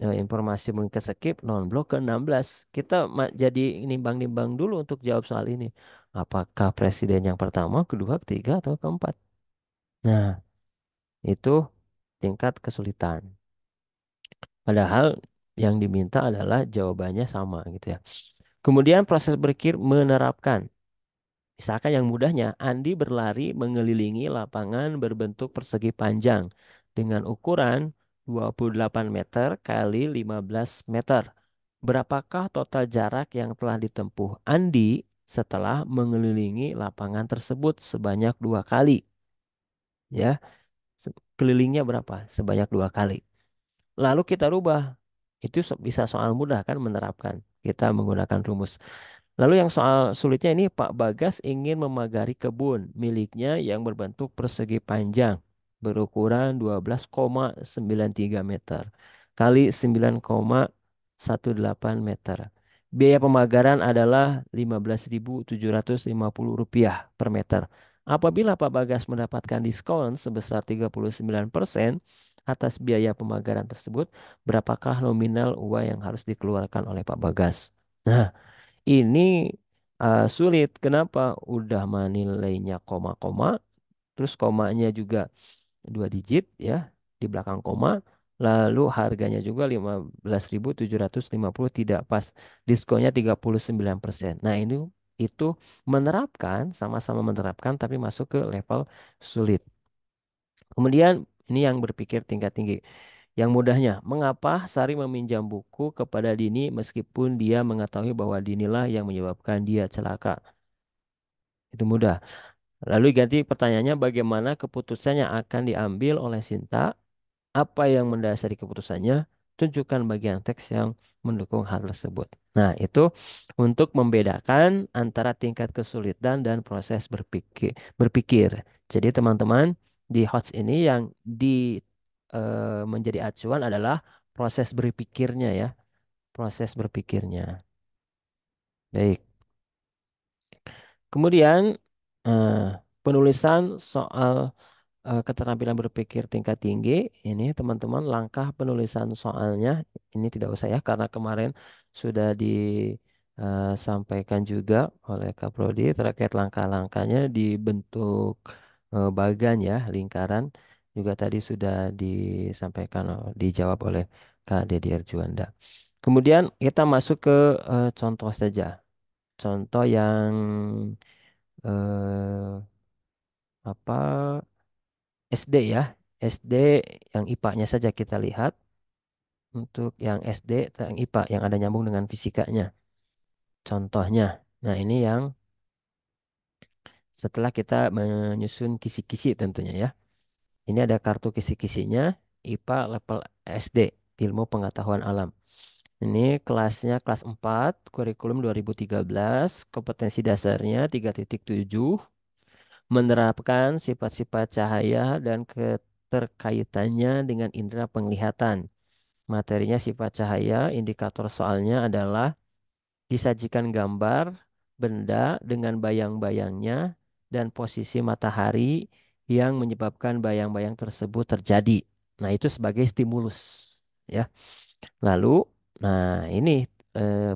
informasi mungkin keskip non-blok ke-16. Kita jadi nimbang-nimbang dulu untuk jawab soal ini. Apakah presiden yang pertama, kedua, ketiga, atau keempat? Nah, itu tingkat kesulitan. Padahal yang diminta adalah jawabannya sama gitu ya. Kemudian proses berpikir menerapkan. Misalkan yang mudahnya, Andi berlari mengelilingi lapangan berbentuk persegi panjang dengan ukuran 28 meter kali 15 meter. Berapakah total jarak yang telah ditempuh Andi setelah mengelilingi lapangan tersebut sebanyak 2 kali? Ya, kelilingnya berapa? Sebanyak 2 kali. Lalu kita rubah. Itu bisa soal mudah kan menerapkan. Kita menggunakan rumus. Lalu yang soal sulitnya ini Pak Bagas ingin memagari kebun miliknya yang berbentuk persegi panjang berukuran 12,93 meter kali 9,18 meter. Biaya pemagaran adalah Rp15.750 per meter. Apabila Pak Bagas mendapatkan diskon sebesar 39% atas biaya pemagaran tersebut, berapakah nominal uang yang harus dikeluarkan oleh Pak Bagas? Nah, ini sulit. Kenapa? Udah mah nilainya koma-koma, terus komanya juga 2 digit ya di belakang koma. Lalu harganya juga 15.750 tidak pas. Diskonnya 39%. Nah, ini itu menerapkan, sama-sama menerapkan tapi masuk ke level sulit. Kemudian ini yang berpikir tingkat tinggi. Yang mudahnya, mengapa Sari meminjam buku kepada Dini meskipun dia mengetahui bahwa Dinilah yang menyebabkan dia celaka? Itu mudah. Lalu ganti pertanyaannya, bagaimana keputusan yang akan diambil oleh Sinta? Apa yang mendasari keputusannya? Tunjukkan bagian teks yang mendukung hal tersebut. Nah, itu untuk membedakan antara tingkat kesulitan dan proses berpikir. Jadi teman-teman di HOTS ini yang menjadi acuan adalah proses berpikirnya ya, proses berpikirnya. Baik. Kemudian eh, penulisan soal keterampilan berpikir tingkat tinggi ini teman-teman langkah penulisan soalnya ini tidak usah ya karena kemarin sudah disampaikan juga oleh Kak Prodi terkait langkah-langkahnya di bentuk bagan ya lingkaran juga tadi sudah disampaikan dijawab oleh Kak Dedi Arjuanda. Kemudian kita masuk ke contoh saja. Contoh yang eh, apa SD ya. SD yang IPA-nya saja kita lihat. Untuk yang SD yang IPA yang ada nyambung dengan fisikanya. Contohnya. Nah, ini yang setelah kita menyusun kisi-kisi tentunya ya. Ini ada kartu kisi-kisinya IPA level SD, Ilmu Pengetahuan Alam. Ini kelasnya kelas 4, kurikulum 2013, kompetensi dasarnya 3.7, menerapkan sifat-sifat cahaya dan keterkaitannya dengan indera penglihatan. Materinya sifat cahaya, indikator soalnya adalah disajikan gambar benda dengan bayang-bayangnya dan posisi matahari yang menyebabkan bayang-bayang tersebut terjadi. Nah, itu sebagai stimulus ya. Lalu, nah ini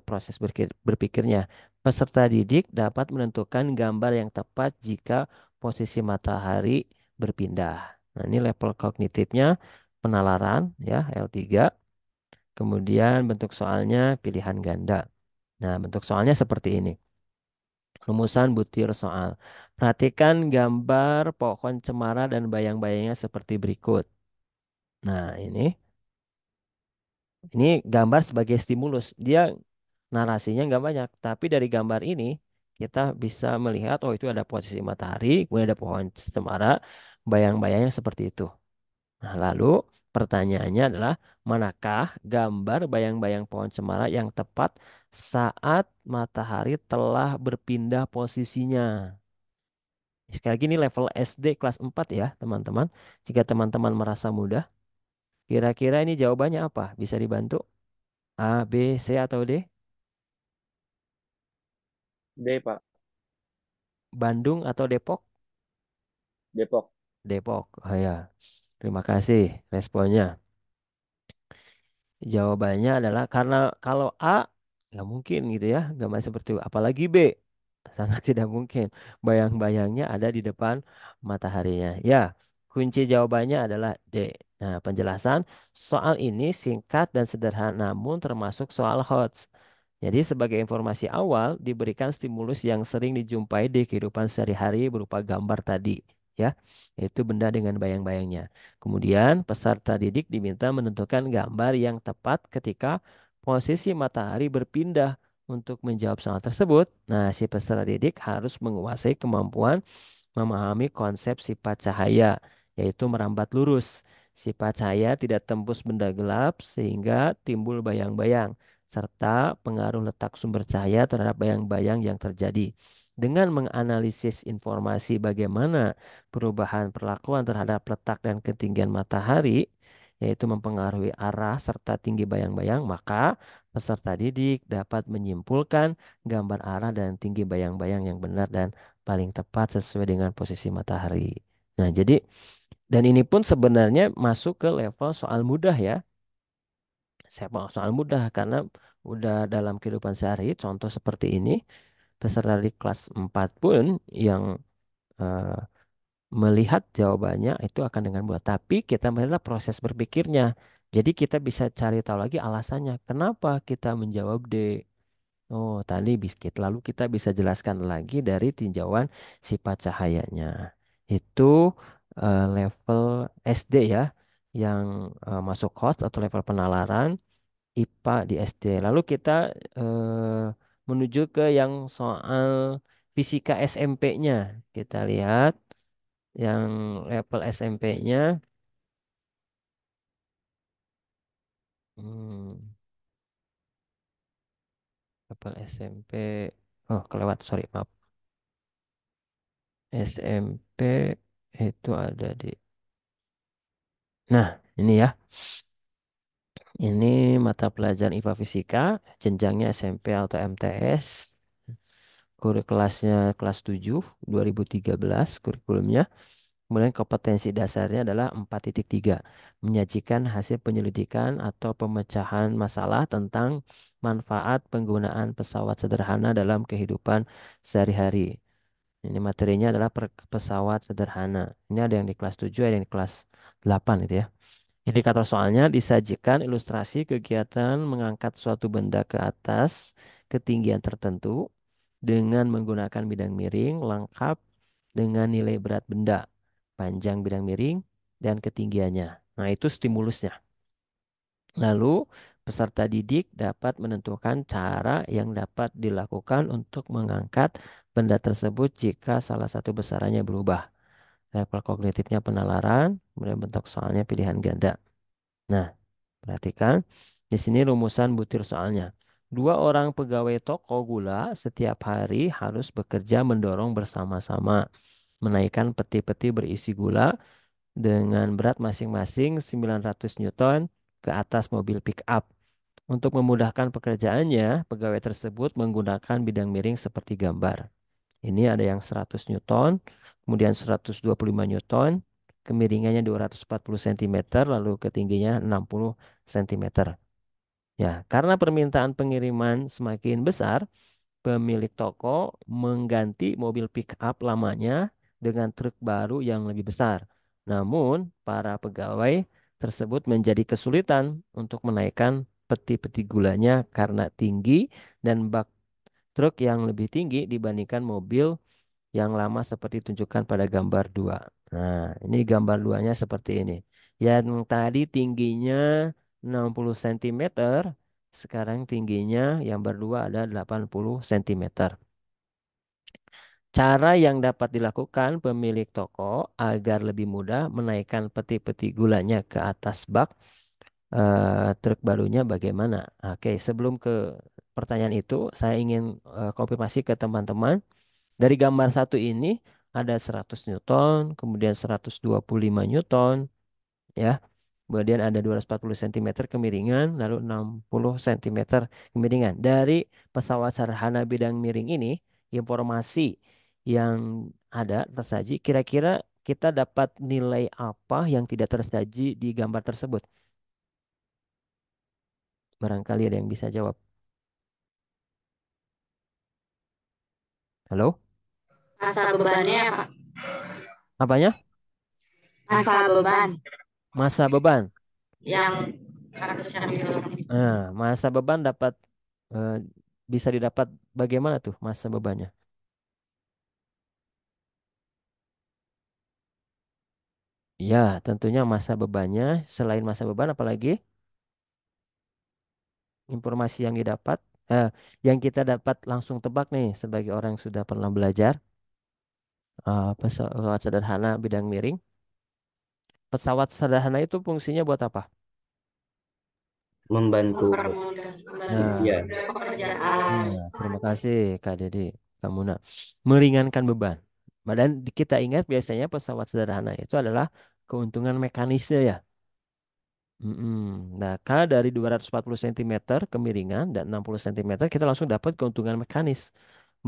proses berpikirnya. Peserta didik dapat menentukan gambar yang tepat jika posisi matahari berpindah. Nah, ini level kognitifnya penalaran ya L3. Kemudian bentuk soalnya pilihan ganda. Nah, bentuk soalnya seperti ini. Rumusan butir soal. Perhatikan gambar pohon cemara dan bayang-bayangnya seperti berikut. Nah, ini gambar sebagai stimulus. Dia narasinya nggak banyak, tapi dari gambar ini kita bisa melihat, oh itu ada posisi matahari, kemudian ada pohon cemara, bayang-bayangnya seperti itu. Nah, lalu pertanyaannya adalah manakah gambar bayang-bayang pohon cemara yang tepat saat matahari telah berpindah posisinya? Sekali lagi ini level SD kelas 4 ya, teman-teman. Jika teman-teman merasa mudah, kira-kira ini jawabannya apa? Bisa dibantu? A, B, C atau D? D, Pak. Bandung atau Depok? Depok. Depok. Oh ya, terima kasih responnya. Jawabannya adalah karena kalau A nggak mungkin gitu ya, gambar seperti itu. Apalagi B, sangat tidak mungkin. Bayang-bayangnya ada di depan mataharinya. Ya, kunci jawabannya adalah D. Nah, penjelasan soal ini singkat dan sederhana, namun termasuk soal HOTS. Jadi sebagai informasi awal diberikan stimulus yang sering dijumpai di kehidupan sehari-hari berupa gambar tadi. ya, yaitu benda dengan bayang-bayangnya. Kemudian peserta didik diminta menentukan gambar yang tepat ketika posisi matahari berpindah. Untuk menjawab soal tersebut, nah si peserta didik harus menguasai kemampuan memahami konsep sifat cahaya, yaitu merambat lurus. Sifat cahaya tidak tembus benda gelap sehingga timbul bayang-bayang, serta pengaruh letak sumber cahaya terhadap bayang-bayang yang terjadi. Dengan menganalisis informasi bagaimana perubahan perlakuan terhadap letak dan ketinggian matahari, yaitu mempengaruhi arah serta tinggi bayang-bayang, maka peserta didik dapat menyimpulkan gambar arah dan tinggi bayang-bayang yang benar dan paling tepat sesuai dengan posisi matahari. Nah, jadi dan ini pun sebenarnya masuk ke level soal mudah ya. Saya mau soal mudah karena udah dalam kehidupan sehari, contoh seperti ini, peserta di kelas 4 pun yang eh, melihat jawabannya itu akan dengan mudah. Tapi kita melihat proses berpikirnya. Jadi kita bisa cari tahu lagi alasannya. Kenapa kita menjawab D? Oh, tadi biskit. Lalu kita bisa jelaskan lagi dari tinjauan sifat cahayanya. Itu level SD ya, yang masuk host atau level penalaran IPA di SD. Lalu kita menuju ke yang soal fisika SMP-nya. Kita lihat yang level SMP-nya. Hmm, level SMP. Oh, kelewat. Sorry, maaf. SMP itu ada di. Nah, ini ya. Ini mata pelajaran IPA Fisika, jenjangnya SMP atau MTS. Kelasnya kelas 7, 2013 kurikulumnya. Kemudian kompetensi dasarnya adalah 4.3. Menyajikan hasil penyelidikan atau pemecahan masalah tentang manfaat penggunaan pesawat sederhana dalam kehidupan sehari-hari. Ini materinya adalah pesawat sederhana. Ini ada yang di kelas 7, ada yang di kelas 8 itu ya. Indikator soalnya disajikan ilustrasi kegiatan mengangkat suatu benda ke atas ketinggian tertentu dengan menggunakan bidang miring lengkap dengan nilai berat benda, panjang bidang miring, dan ketinggiannya. Nah, itu stimulusnya. Lalu, peserta didik dapat menentukan cara yang dapat dilakukan untuk mengangkat benda tersebut jika salah satu besarannya berubah. Level kognitifnya penalaran, kemudian bentuk soalnya pilihan ganda. Nah, perhatikan di sini rumusan butir soalnya. Dua orang pegawai toko gula setiap hari harus bekerja mendorong bersama-sama menaikkan peti-peti berisi gula dengan berat masing-masing 900 Newton ke atas mobil pick up. Untuk memudahkan pekerjaannya, pegawai tersebut menggunakan bidang miring seperti gambar. Ini ada yang 100 Newton, kemudian 125 Newton, kemiringannya 240 cm, lalu ketingginya 60 cm. Ya, karena permintaan pengiriman semakin besar, pemilik toko mengganti mobil pick up lamanya dengan truk baru yang lebih besar. Namun, para pegawai tersebut menjadi kesulitan untuk menaikkan peti-peti gulanya karena tinggi dan bak truk yang lebih tinggi dibandingkan mobil yang lama seperti tunjukkan pada gambar 2. Nah, ini gambar 2-nya seperti ini. Yang tadi tingginya 60 cm, sekarang tingginya yang berdua ada 80 cm. Cara yang dapat dilakukan pemilik toko agar lebih mudah menaikkan peti-peti gulanya ke atas bak truk barunya bagaimana? Oke, sebelum ke pertanyaan itu, saya ingin konfirmasi ke teman-teman. Dari gambar satu ini ada 100 Newton, kemudian 125 Newton, ya. Kemudian ada 240 cm kemiringan, lalu 60 cm kemiringan. Dari pesawat sederhana bidang miring ini, informasi yang ada tersaji, kira-kira kita dapat nilai apa yang tidak tersaji di gambar tersebut? Barangkali ada yang bisa jawab. Halo? Masa bebannya, Pak. Apanya? Masa beban Masa beban. yang harusnya didorong itu. Nah, masa beban dapat eh, bisa didapat bagaimana tuh masa bebannya? Ya, tentunya masa bebannya. Selain masa beban, apalagi informasi yang didapat, eh, yang kita dapat langsung tebak nih sebagai orang yang sudah pernah belajar pesawat sederhana bidang miring. Pesawat sederhana itu fungsinya buat apa? Membantu. Nah, Ya, pekerjaan. terima kasih Kak Dedi, kamu nak meringankan beban. Dan kita ingat biasanya pesawat sederhana itu adalah keuntungan mekanisme ya. Mm-mm. Nah, dari 240 cm kemiringan dan 60 cm kita langsung dapat keuntungan mekanis.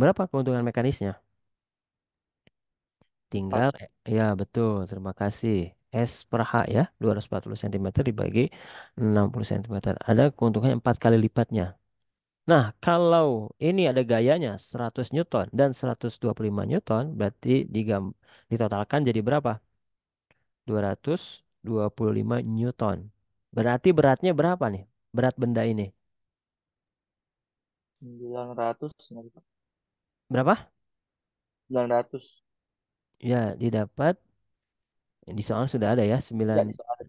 Berapa keuntungan mekanisnya? Empat. Tinggal, ya betul, terima kasih. S per H ya, 240 cm dibagi 60 cm. Ada keuntungannya 4 kali lipatnya. Nah, kalau ini ada gayanya 100 Newton dan 125 Newton, berarti ditotalkan jadi berapa? 225 Newton. Berarti beratnya berapa nih? Berat benda ini. 900. Berapa? 900. Ya, didapat di soal sudah ada ya, Ya, 9. di soal ada.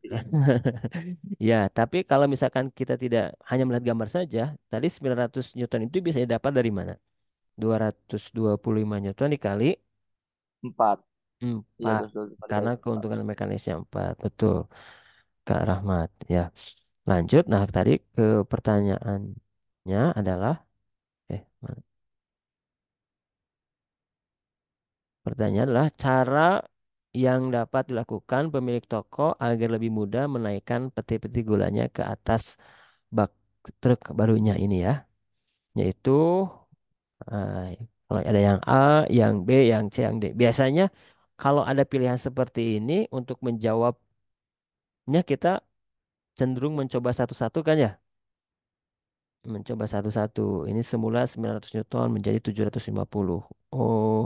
Ya, tapi kalau misalkan kita tidak hanya melihat gambar saja, tadi 900 Newton itu bisa didapat dari mana? 225 Newton dikali 4. Iya, 4 betul. karena Dikali 4. keuntungan mekanisnya 4. Betul, Kak Rahmat. Ya, lanjut. Nah, tadi ke pertanyaannya adalah mana? Pertanyaan adalah cara yang dapat dilakukan pemilik toko agar lebih mudah menaikkan peti-peti gulanya ke atas bak truk barunya ini ya, yaitu eh, kalau ada yang A, yang B, yang C, yang D. Biasanya kalau ada pilihan seperti ini untuk menjawabnya kita cenderung mencoba satu-satu kan ya? Mencoba satu-satu. Ini semula 900 Newton menjadi 750. Oh,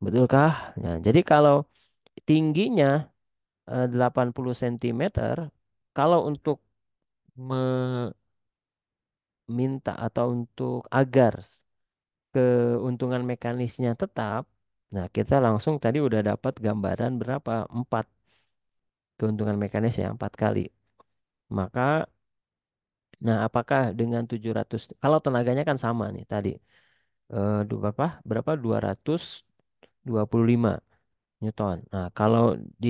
betulkah? Nah, jadi kalau tingginya 80 cm, kalau untuk meminta atau untuk agar keuntungan mekanisnya tetap, nah kita langsung tadi udah dapat gambaran berapa? 4 keuntungan mekanisnya 4 kali. Maka, nah apakah dengan 700, kalau tenaganya kan sama nih tadi, berapa? Berapa? 225 Newton. Nah, kalau di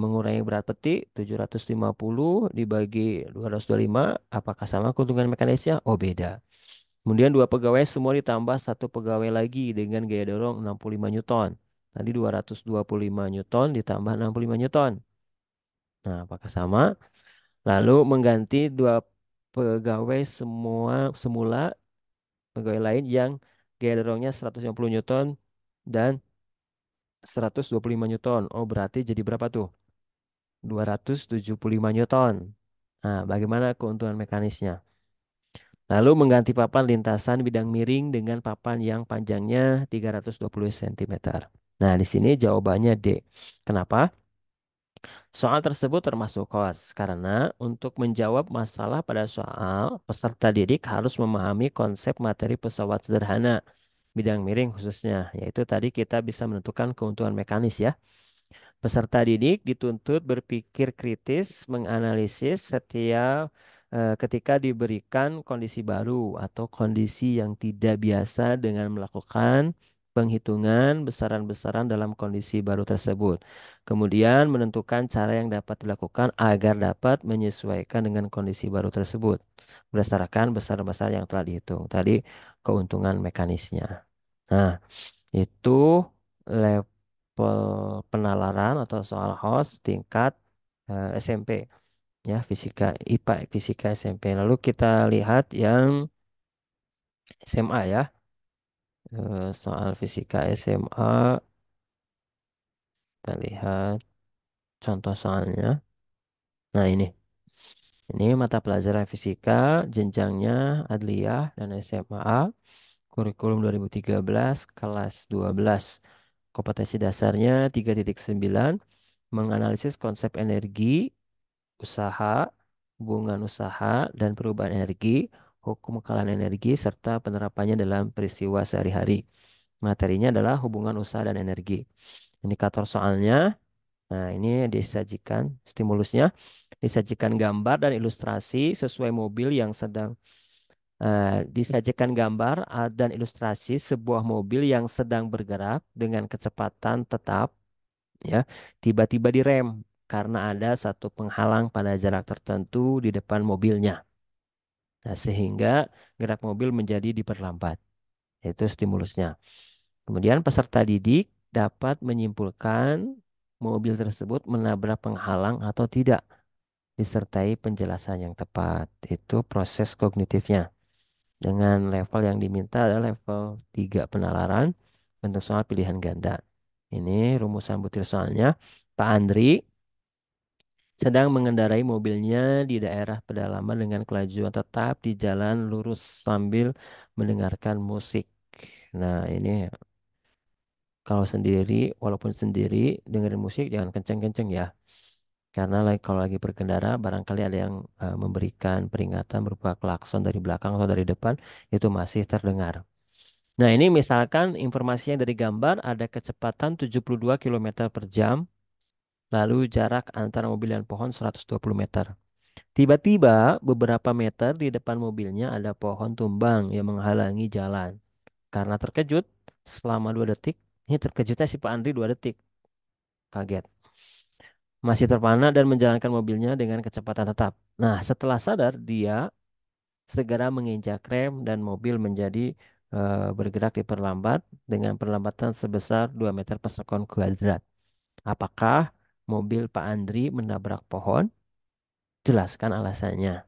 mengurangi berat peti 750 dibagi 225, apakah sama keuntungan mekanisnya? Oh, beda. Kemudian dua pegawai semua ditambah satu pegawai lagi dengan gaya dorong 65 Newton. Tadi 225 Newton ditambah 65 Newton. Nah, apakah sama? Lalu mengganti dua pegawai semula pegawai lain yang gaya dorongnya 150 Newton dan 125 Newton. Oh, berarti jadi berapa tuh? 275 Newton. Nah, bagaimana keuntungan mekanisnya? Lalu mengganti papan lintasan bidang miring dengan papan yang panjangnya 320 cm. Nah, di sini jawabannya D. Kenapa? Soal tersebut termasuk kos karena untuk menjawab masalah pada soal, peserta didik harus memahami konsep materi pesawat sederhana bidang miring khususnya, yaitu tadi kita bisa menentukan keuntungan mekanis ya. Peserta didik dituntut berpikir kritis, menganalisis setiap ketika diberikan kondisi baru atau kondisi yang tidak biasa dengan melakukan penghitungan besaran-besaran dalam kondisi baru tersebut. Kemudian menentukan cara yang dapat dilakukan agar dapat menyesuaikan dengan kondisi baru tersebut berdasarkan besar-besar yang telah dihitung. Tadi keuntungan mekanisnya. Nah, itu level penalaran atau soal host tingkat SMP ya, fisika IPA fisika SMP. Lalu kita lihat yang SMA ya. Soal fisika SMA, kita lihat contoh soalnya. Nah, ini mata pelajaran fisika jenjangnya Adliyah dan SMA kurikulum 2013 kelas 12. Kompetensi dasarnya 3.9, menganalisis konsep energi, usaha, hubungan usaha, dan perubahan energi, hukum kekalahan energi, serta penerapannya dalam peristiwa sehari-hari. Materinya adalah hubungan usaha dan energi. Indikator soalnya Nah, ini disajikan stimulusnya, disajikan gambar dan ilustrasi sesuai mobil yang sedang disajikan gambar dan ilustrasi sebuah mobil yang sedang bergerak dengan kecepatan tetap, ya, tiba-tiba direm karena ada satu penghalang pada jarak tertentu di depan mobilnya. Nah, sehingga gerak mobil menjadi diperlambat. Itu stimulusnya. Kemudian peserta didik dapat menyimpulkan mobil tersebut menabrak penghalang atau tidak, disertai penjelasan yang tepat. Itu proses kognitifnya. Dengan level yang diminta adalah level 3 penalaran, bentuk soal pilihan ganda. Ini rumusan butir soalnya. Pak Andri sedang mengendarai mobilnya di daerah pedalaman dengan kelajuan tetap di jalan lurus sambil mendengarkan musik. Nah, ini kalau sendiri, walaupun sendiri, dengerin musik jangan kenceng-kenceng ya. Karena kalau lagi berkendara, barangkali ada yang memberikan peringatan berupa klakson dari belakang atau dari depan, itu masih terdengar. Nah, ini misalkan informasinya dari gambar ada kecepatan 72 km per jam, lalu jarak antara mobil dan pohon 120 meter. Tiba-tiba beberapa meter di depan mobilnya ada pohon tumbang yang menghalangi jalan. Karena terkejut selama 2 detik, ini terkejutnya si Pak Andri 2 detik, kaget. Masih terpana dan menjalankan mobilnya dengan kecepatan tetap. Nah, setelah sadar, dia segera menginjak rem dan mobil menjadi bergerak diperlambat dengan perlambatan sebesar 2 meter per sekon kuadrat. Apakah mobil Pak Andri menabrak pohon? Jelaskan alasannya.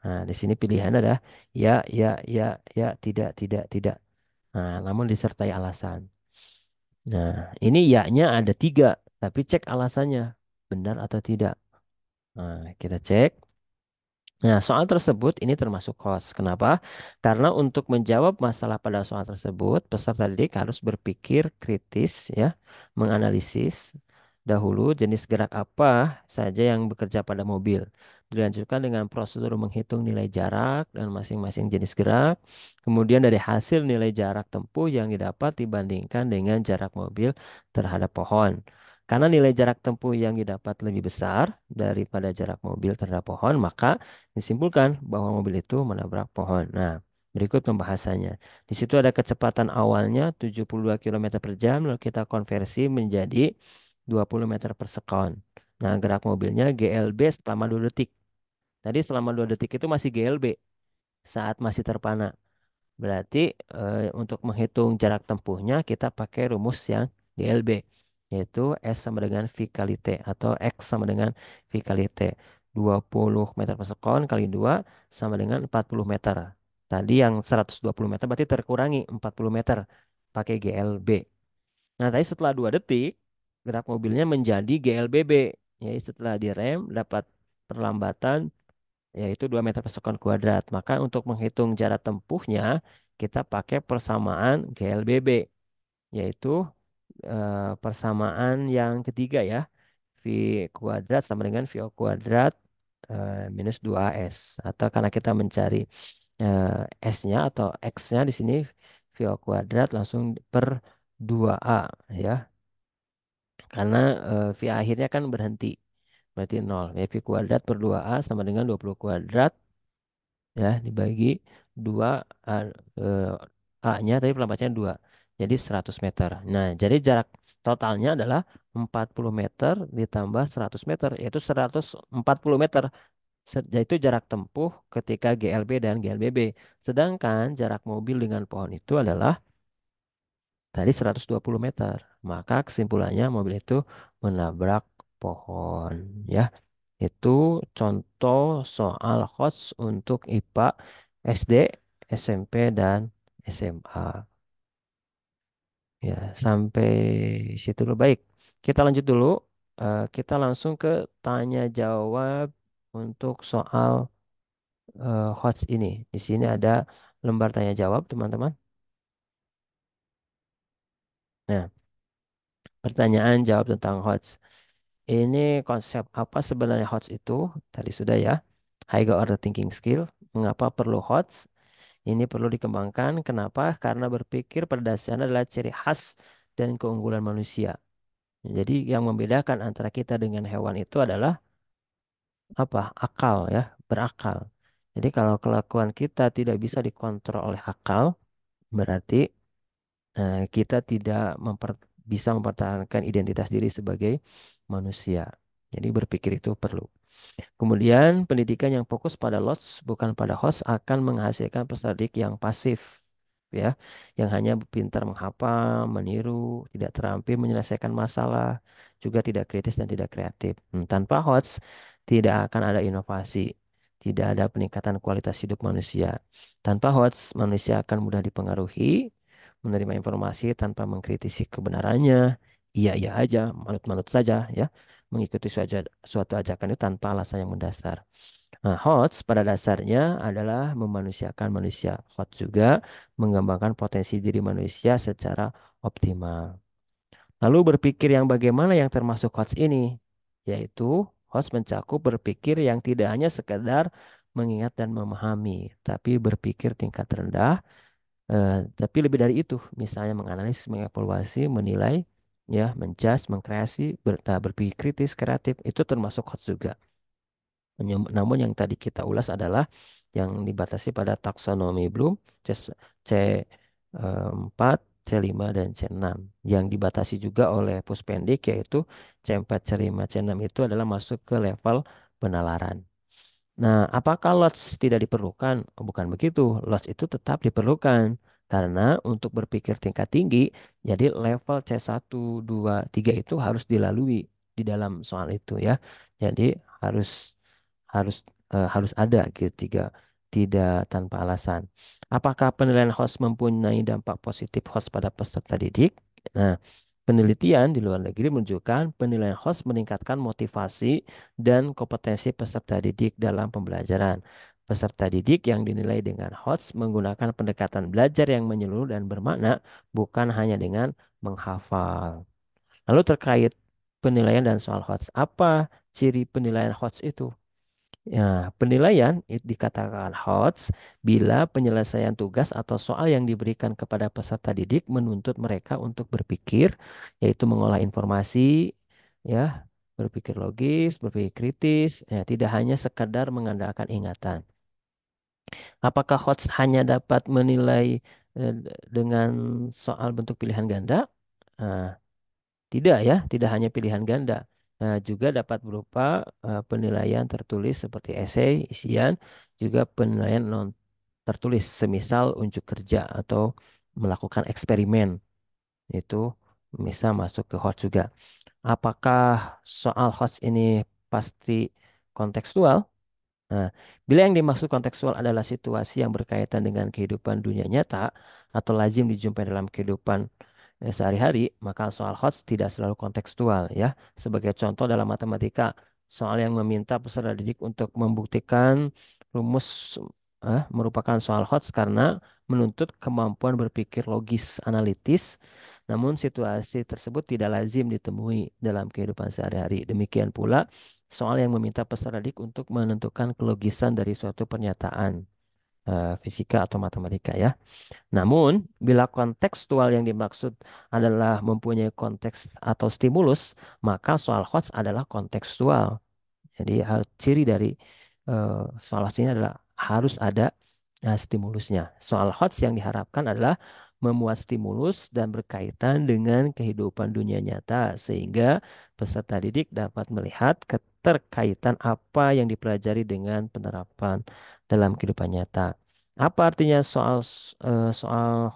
Nah, di sini pilihan ada ya, ya, ya, ya, tidak, tidak, tidak. Nah, namun disertai alasan. Nah, ini ya-nya ada 3, tapi cek alasannya benar atau tidak. Nah, kita cek. Nah, soal tersebut ini termasuk host. Kenapa? Karena untuk menjawab masalah pada soal tersebut, peserta didik harus berpikir kritis ya, menganalisis dahulu jenis gerak apa saja yang bekerja pada mobil. Dilanjutkan dengan prosedur menghitung nilai jarak dan masing-masing jenis gerak. Kemudian dari hasil nilai jarak tempuh yang didapat dibandingkan dengan jarak mobil terhadap pohon. Karena nilai jarak tempuh yang didapat lebih besar daripada jarak mobil terhadap pohon, maka disimpulkan bahwa mobil itu menabrak pohon. Nah, berikut pembahasannya. Di situ ada kecepatan awalnya 72 km per jam, lalu kita konversi menjadi 20 meter per sekon. Nah, gerak mobilnya GLB selama 2 detik. Tadi selama 2 detik itu masih GLB saat masih terpana. Berarti untuk menghitung jarak tempuhnya kita pakai rumus yang GLB, yaitu S sama dengan V kali T atau X sama dengan V kali T. 20 meter per sekon kali 2 sama dengan 40 meter. Tadi yang 120 meter berarti terkurangi 40 meter pakai GLB. Nah, tadi setelah 2 detik gerak mobilnya menjadi GLBB. Yaitu setelah direm dapat perlambatan yaitu 2 meter per sekon kuadrat. Maka untuk menghitung jarak tempuhnya kita pakai persamaan GLBB, yaitu persamaan yang ketiga ya. V kuadrat sama dengan VO kuadrat minus 2S. Atau karena kita mencari S-nya atau X-nya di sini VO kuadrat langsung per 2A ya. Karena V akhirnya kan berhenti. Berarti 0. Ya, V kuadrat per 2A sama dengan 20 kuadrat ya dibagi 2 A, eh, A-nya tadi perlambatannya 2. Jadi 100 meter. Nah, jadi jarak totalnya adalah 40 meter ditambah 100 meter yaitu 140 meter. Yaitu jarak tempuh ketika GLB dan GLBB. Sedangkan jarak mobil dengan pohon itu adalah tadi 120 meter. Maka kesimpulannya mobil itu menabrak pohon ya. Itu contoh soal HOTS untuk IPA SD, SMP, dan SMA. Ya, sampai situ dulu. Baik, kita lanjut dulu. Kita langsung ke tanya jawab untuk soal HOTS ini. Di sini ada lembar tanya jawab, teman-teman. Nah, pertanyaan jawab tentang HOTS. Ini konsep apa sebenarnya HOTS itu? Tadi sudah ya. Higher order thinking skill. Mengapa perlu HOTS? Ini perlu dikembangkan. Kenapa? Karena berpikir pada dasarnya adalah ciri khas dan keunggulan manusia. Jadi yang membedakan antara kita dengan hewan itu adalah apa? Akal ya, berakal. Jadi kalau kelakuan kita tidak bisa dikontrol oleh akal, berarti kita tidak bisa mempertahankan identitas diri sebagai manusia. Jadi berpikir itu perlu. Kemudian pendidikan yang fokus pada lots bukan pada host akan menghasilkan peserta didik yang pasif ya, yang hanya pintar menghafal, meniru, tidak terampil menyelesaikan masalah, juga tidak kritis dan tidak kreatif. Tanpa host tidak akan ada inovasi, tidak ada peningkatan kualitas hidup manusia. Tanpa host manusia akan mudah dipengaruhi, menerima informasi tanpa mengkritisi kebenarannya, iya-iya aja, manut-manut saja ya mengikuti suatu ajakan itu tanpa alasan yang mendasar. Nah, HOTS pada dasarnya adalah memanusiakan manusia. HOTS juga mengembangkan potensi diri manusia secara optimal. Lalu berpikir yang bagaimana yang termasuk HOTS ini? Yaitu HOTS mencakup berpikir yang tidak hanya sekedar mengingat dan memahami, tapi berpikir tingkat rendah, tapi lebih dari itu, misalnya menganalisis, mengevaluasi, menilai, ya, menjudge, mengkreasi, berpikir kritis, kreatif, itu termasuk HOTS juga. Namun yang tadi kita ulas adalah yang dibatasi pada taksonomi Bloom C4, C5, dan C6. Yang dibatasi juga oleh Puspendik yaitu C4, C5, C6 itu adalah masuk ke level penalaran. Nah, apakah lots tidak diperlukan? Oh, bukan begitu. Lots itu tetap diperlukan. Karena untuk berpikir tingkat tinggi, jadi level C1, 2, 3 itu harus dilalui di dalam soal itu ya. Jadi harus harus harus ada gitu tidak tanpa alasan. Apakah penilaian host mempunyai dampak positif host pada peserta didik? Nah, penelitian di luar negeri menunjukkan penilaian host meningkatkan motivasi dan kompetensi peserta didik dalam pembelajaran. Peserta didik yang dinilai dengan host menggunakan pendekatan belajar yang menyeluruh dan bermakna, bukan hanya dengan menghafal. Lalu terkait penilaian dan soal hots, apa ciri penilaian hots itu? Ya, penilaian itu dikatakan HOTS bila penyelesaian tugas atau soal yang diberikan kepada peserta didik menuntut mereka untuk berpikir, yaitu mengolah informasi, ya, berpikir logis, berpikir kritis, ya, tidak hanya sekadar mengandalkan ingatan. Apakah HOTS hanya dapat menilai dengan soal bentuk pilihan ganda? Nah, tidak ya, tidak hanya pilihan ganda. Nah, juga dapat berupa penilaian tertulis seperti esai, isian, juga penilaian non tertulis, semisal unjuk kerja atau melakukan eksperimen. Itu bisa masuk ke HOTS juga. Apakah soal HOTS ini pasti kontekstual? Nah, bila yang dimaksud kontekstual adalah situasi yang berkaitan dengan kehidupan dunia nyata atau lazim dijumpai dalam kehidupan sehari-hari, maka soal HOTS tidak selalu kontekstual ya. Sebagai contoh dalam matematika, soal yang meminta peserta didik untuk membuktikan rumus merupakan soal HOTS karena menuntut kemampuan berpikir logis analitis, namun situasi tersebut tidak lazim ditemui dalam kehidupan sehari-hari. Demikian pula soal yang meminta peserta didik untuk menentukan kelogisan dari suatu pernyataan fisika atau matematika ya. Namun, bila kontekstual yang dimaksud adalah mempunyai konteks atau stimulus, maka soal HOTS adalah kontekstual. Jadi ciri dari soal HOTS ini adalah harus ada stimulusnya. Soal HOTS yang diharapkan adalah memuat stimulus dan berkaitan dengan kehidupan dunia nyata sehingga peserta didik dapat melihat keterkaitan apa yang dipelajari dengan penerapan dalam kehidupan nyata. Apa artinya soal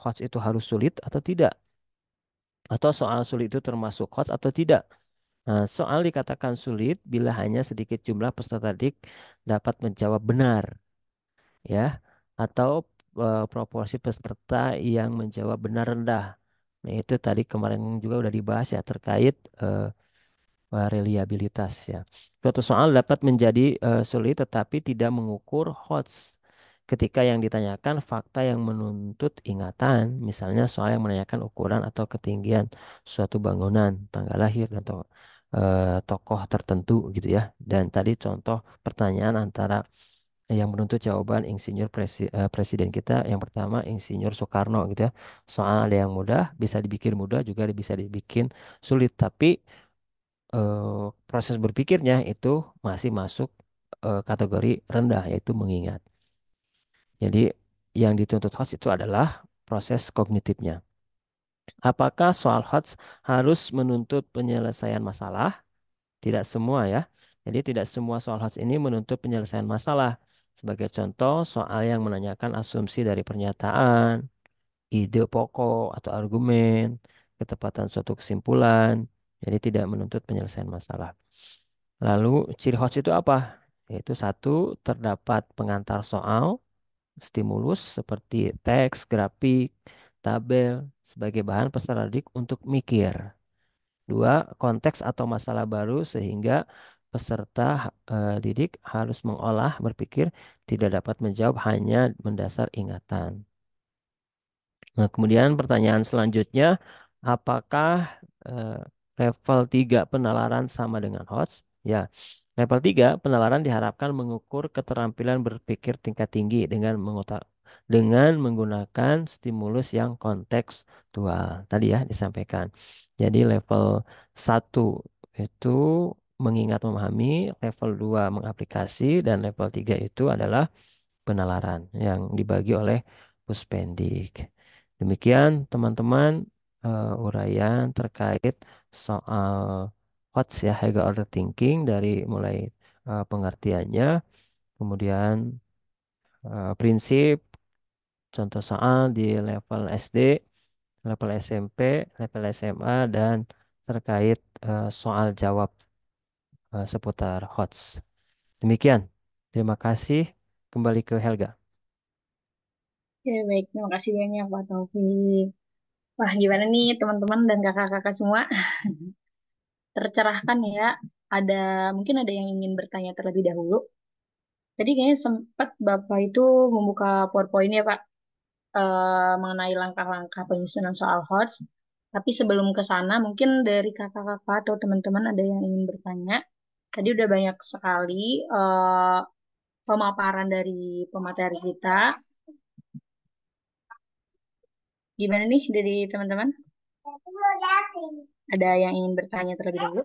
HOTS itu harus sulit atau tidak? Atau soal sulit itu termasuk HOTS atau tidak? Nah, soal dikatakan sulit bila hanya sedikit jumlah peserta didik dapat menjawab benar, ya, atau proporsi peserta yang menjawab benar rendah. Nah, itu tadi kemarin juga udah dibahas ya terkait reliabilitas ya. Suatu soal dapat menjadi sulit tetapi tidak mengukur HOTS ketika yang ditanyakan fakta yang menuntut ingatan, misalnya soal yang menanyakan ukuran atau ketinggian suatu bangunan, tanggal lahir atau tokoh tertentu gitu ya. Dan tadi contoh pertanyaan antara yang menuntut jawaban presiden kita yang pertama Insinyur Soekarno gitu ya. Soal ada yang mudah, bisa dibikin mudah juga bisa dibikin sulit, tapi proses berpikirnya itu masih masuk kategori rendah yaitu mengingat. Jadi yang dituntut host itu adalah proses kognitifnya. Apakah soal HOTS harus menuntut penyelesaian masalah? Tidak semua ya. Jadi tidak semua soal HOTS ini menuntut penyelesaian masalah. Sebagai contoh, soal yang menanyakan asumsi dari pernyataan, ide pokok atau argumen, ketepatan suatu kesimpulan. Jadi tidak menuntut penyelesaian masalah. Lalu ciri HOTS itu apa? Yaitu satu, terdapat pengantar soal, stimulus seperti teks, grafik, tabel sebagai bahan peserta didik untuk mikir. Dua, konteks atau masalah baru sehingga peserta didik harus mengolah, berpikir, tidak dapat menjawab hanya mendasar ingatan. Nah, kemudian pertanyaan selanjutnya, apakah eh, level 3 penalaran sama dengan HOTS? Ya, level 3 penalaran diharapkan mengukur keterampilan berpikir tingkat tinggi dengan menggunakan stimulus yang kontekstual. Tadi ya disampaikan. Jadi level 1 itu mengingat memahami, level 2 mengaplikasi, dan level 3 itu adalah penalaran yang dibagi oleh Puspendik. Demikian teman-teman uraian terkait soal HOTS ya, Hegel Order Thinking dari mulai pengertiannya, kemudian prinsip, contoh soal di level SD, level SMP, level SMA, dan terkait soal jawab seputar HOTS. Demikian. Terima kasih. Kembali ke Helga. Oke, baik. Terima kasih banyak Pak Taufik. Wah, gimana nih teman-teman dan kakak-kakak semua? Tercerahkan ya. Ada mungkin ada yang ingin bertanya terlebih dahulu. Tadi kayaknya sempat Bapak itu membuka PowerPoint ya Pak, mengenai langkah-langkah penyusunan soal HOTS. Tapi sebelum ke sana, mungkin dari kakak-kakak atau teman-teman ada yang ingin bertanya. Tadi udah banyak sekali pemaparan dari pemateri kita. Gimana nih dari teman-teman? Ada yang ingin bertanya terlebih dahulu?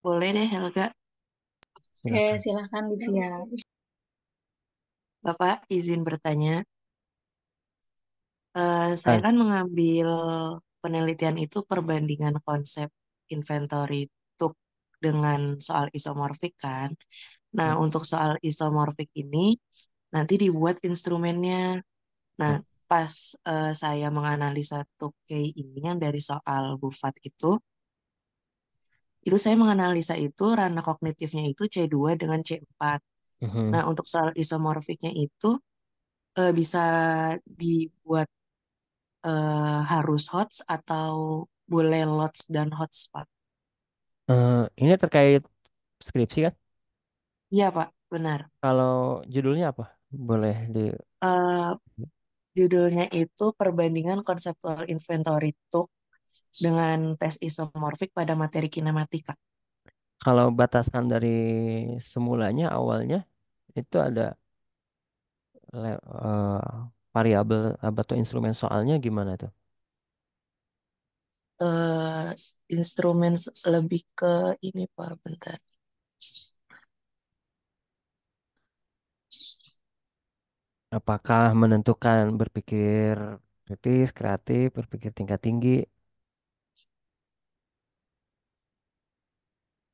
Boleh deh, Helga. Oke, Silakan. silahkan Livia. Bapak izin bertanya. Saya Kan. kan mengambil penelitian itu perbandingan konsep inventory tuk dengan soal isomorfik kan. Nah, untuk soal isomorfik ini nanti dibuat instrumennya. Nah, pas saya menganalisa Tukey ini yang dari soal Bufat itu saya menganalisa itu ranah kognitifnya itu C2 dengan C4. Mhm. Nah, untuk soal isomorfiknya itu bisa dibuat harus HOTS atau boleh LOTS dan HOTS, Pak? Ini terkait skripsi kan? Iya, Pak, benar. Kalau judulnya apa? Boleh di Eh, Judulnya itu perbandingan konseptual inventory TUK dengan tes isomorfik pada materi kinematika. kalau batasan dari semulanya awalnya itu ada variabel atau instrumen soalnya gimana tuh? eh Instrumen lebih ke ini, Pak, bentar. Apakah menentukan berpikir kritis, kreatif, berpikir tingkat tinggi,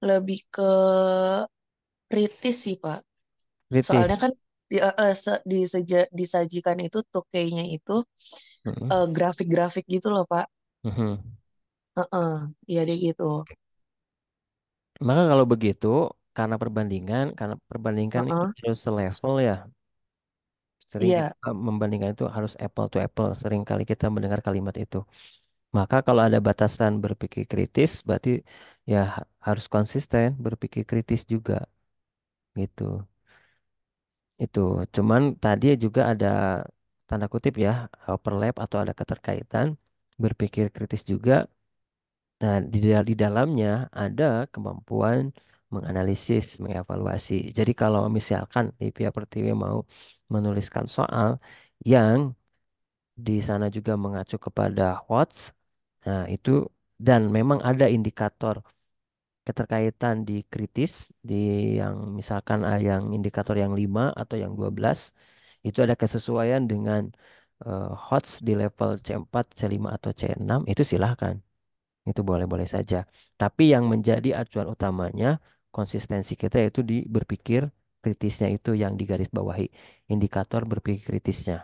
Lebih ke kritis sih, Pak. kritis? Soalnya kan disajikan itu tokainya itu Mhm. grafik-grafik gitu loh, Pak. Mhm. Heeh, iya deh gitu. Maka kalau begitu, karena perbandingan itu Heeh, harus selevel ya. Sering iya. kita membandingkan itu harus apple to apple. Sering kali kita mendengar kalimat itu. Maka kalau ada batasan berpikir kritis, berarti ya harus konsisten berpikir kritis juga gitu. Itu. Cuman tadi juga ada tanda kutip ya, overlap atau ada keterkaitan berpikir kritis juga Nah, di dalamnya ada kemampuan menganalisis, mengevaluasi. Jadi kalau misalkan Lipia Pertiwi mau menuliskan soal yang di sana juga mengacu kepada HOTS, nah itu dan memang ada indikator keterkaitan di kritis di yang misalkan yang indikator yang 5 atau yang 12 itu ada kesesuaian dengan HOTS di level C4, C5 atau C6 itu silahkan. Itu boleh-boleh saja. Tapi yang menjadi acuan utamanya konsistensi kita yaitu di berpikir kritisnya itu yang digarisbawahi. Indikator berpikir kritisnya.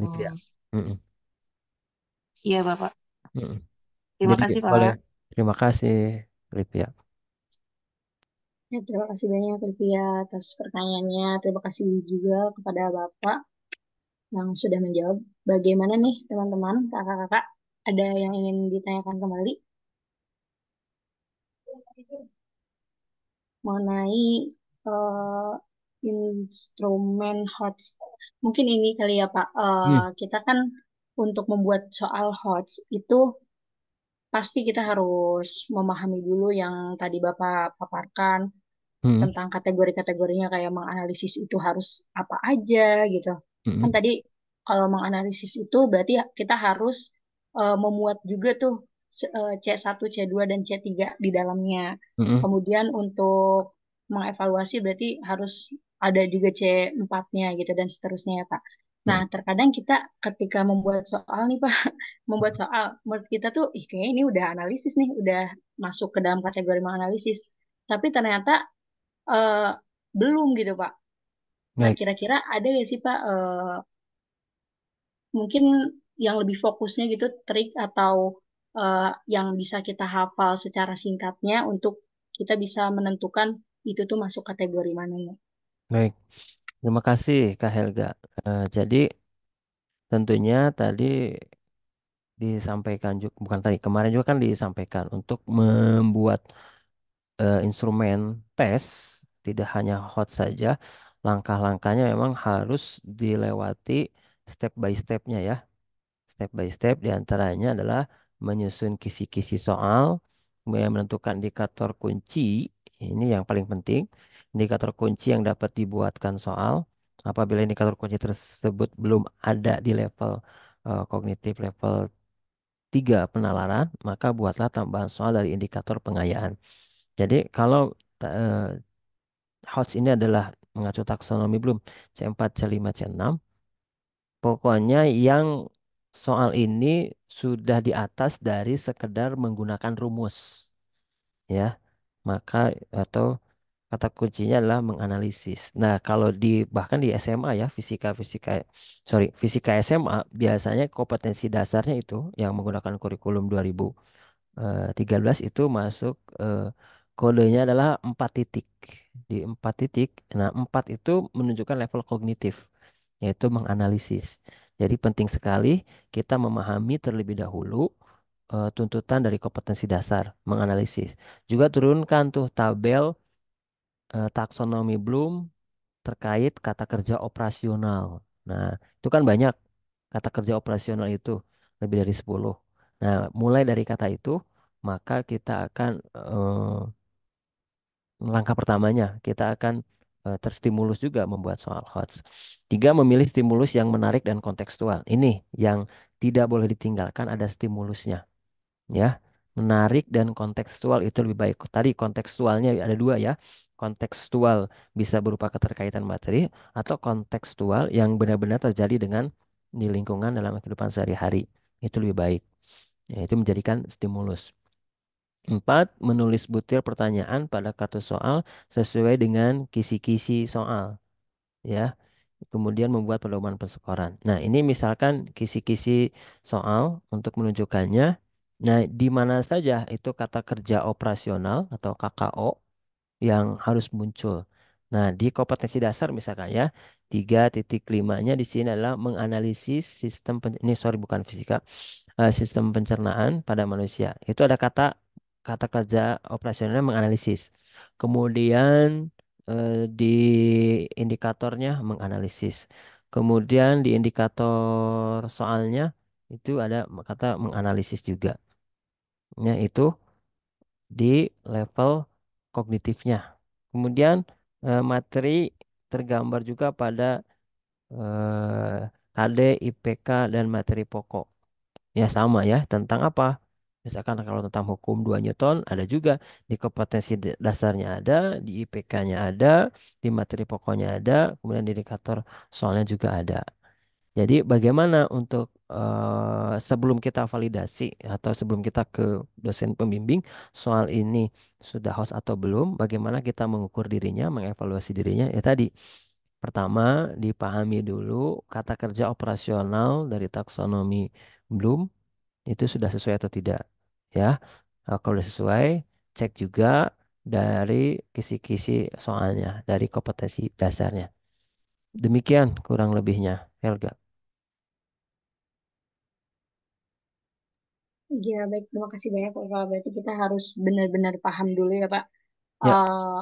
Gitu ya. Hmm. Mm-mm, Iya, Bapak. mm-mm. Terima Jadi kasih, boleh. Pak. Terima kasih, Lipia. Ya, terima kasih banyak Livia atas pertanyaannya. Terima kasih juga kepada Bapak yang sudah menjawab. Bagaimana nih teman-teman, kakak-kakak? Ada yang ingin ditanyakan kembali mengenai eh, instrumen HOTS? Mungkin ini kali ya Pak. Hmm. Kita kan untuk membuat soal HOTS itu pasti kita harus memahami dulu yang tadi Bapak paparkan Mm-mm, tentang kategori-kategorinya kayak menganalisis itu harus apa aja gitu. Kan mm-mm, tadi kalau menganalisis itu berarti kita harus memuat juga tuh C1, C2 dan C3 di dalamnya. mm-mm, Kemudian untuk mengevaluasi berarti harus ada juga C4-nya gitu dan seterusnya ya Pak. Nah, mm-mm. terkadang kita ketika membuat soal nih Pak, membuat soal menurut kita tuh, ih kayaknya ini udah analisis nih, udah masuk ke dalam kategori menganalisis. Tapi ternyata eh, belum gitu Pak. Nah Baik, kira-kira ada nggak sih Pak mungkin yang lebih fokusnya gitu trik atau yang bisa kita hafal secara singkatnya untuk kita bisa menentukan itu tuh masuk kategori mana ya? baik. Terima kasih, Kak Helga. Jadi tentunya tadi disampaikan juga, bukan tadi, kemarin juga kan disampaikan untuk membuat instrumen tes tidak hanya hot saja, langkah-langkahnya memang harus dilewati step by stepnya ya. Step by step diantaranya adalah menyusun kisi-kisi soal, kemudian menentukan indikator kunci, ini yang paling penting, indikator kunci yang dapat dibuatkan soal. Apabila indikator kunci tersebut belum ada di level kognitif level 3 penalaran, maka buatlah tambahan soal dari indikator pengayaan. Jadi kalau HOTS ini adalah mengacu taksonomi belum C4, C5, C6. Pokoknya yang soal ini sudah di atas dari sekedar menggunakan rumus, ya. Maka atau kata kuncinya adalah menganalisis. Nah, kalau di bahkan di SMA ya, fisika SMA biasanya kompetensi dasarnya itu yang menggunakan kurikulum 2013 itu masuk kodenya adalah 4 titik. Di 4 titik, nah 4 itu menunjukkan level kognitif, yaitu menganalisis. Jadi penting sekali kita memahami terlebih dahulu tuntutan dari kompetensi dasar, menganalisis. Juga turunkan tuh tabel taksonomi Bloom terkait kata kerja operasional. Nah, itu kan banyak kata kerja operasional itu, lebih dari 10. Nah, mulai dari kata itu, maka kita akan langkah pertamanya, kita akan terstimulus juga membuat soal HOTS. Tiga, memilih stimulus yang menarik dan kontekstual. Ini yang tidak boleh ditinggalkan, ada stimulusnya. Ya, menarik dan kontekstual itu lebih baik. Tadi kontekstualnya ada dua ya. Kontekstual bisa berupa keterkaitan materi atau kontekstual yang benar-benar terjadi dengan di lingkungan dalam kehidupan sehari-hari. Itu lebih baik. Ya, itu menjadikan stimulus. Empat, menulis butir pertanyaan pada kartu soal sesuai dengan kisi-kisi soal. Ya, kemudian membuat pedoman persekoran. Nah, ini misalkan kisi-kisi soal untuk menunjukkannya. Nah, di mana saja itu kata kerja operasional atau KKO yang harus muncul. Nah, di kompetensi dasar misalkan ya, 3.5-nya di sini adalah menganalisis sistem, ini sorry bukan fisika, sistem pencernaan pada manusia. Itu ada kata kata kerja operasionalnya menganalisis. Kemudian di indikatornya menganalisis. Kemudian di indikator soalnya itu ada kata menganalisis juga. Ya, itu di level kognitifnya. Kemudian materi tergambar juga pada KD, IPK, dan materi pokok. Ya sama ya, tentang apa? Misalkan kalau tentang hukum 2 Newton ada juga di kompetensi dasarnya ada, di IPK-nya ada, di materi pokoknya ada, kemudian di indikator soalnya juga ada. Jadi bagaimana untuk sebelum kita validasi atau sebelum kita ke dosen pembimbing soal ini sudah host atau belum, bagaimana kita mengukur dirinya, mengevaluasi dirinya? Ya tadi, pertama dipahami dulu kata kerja operasional dari taksonomi Bloom itu sudah sesuai atau tidak. Ya, kalau sudah sesuai, cek juga dari kisi-kisi soalnya, dari kompetensi dasarnya. Demikian kurang lebihnya, Helga. Ya, baik. Terima kasih banyak, Pak. Berarti kita harus benar-benar paham dulu ya, Pak. Ya. eh,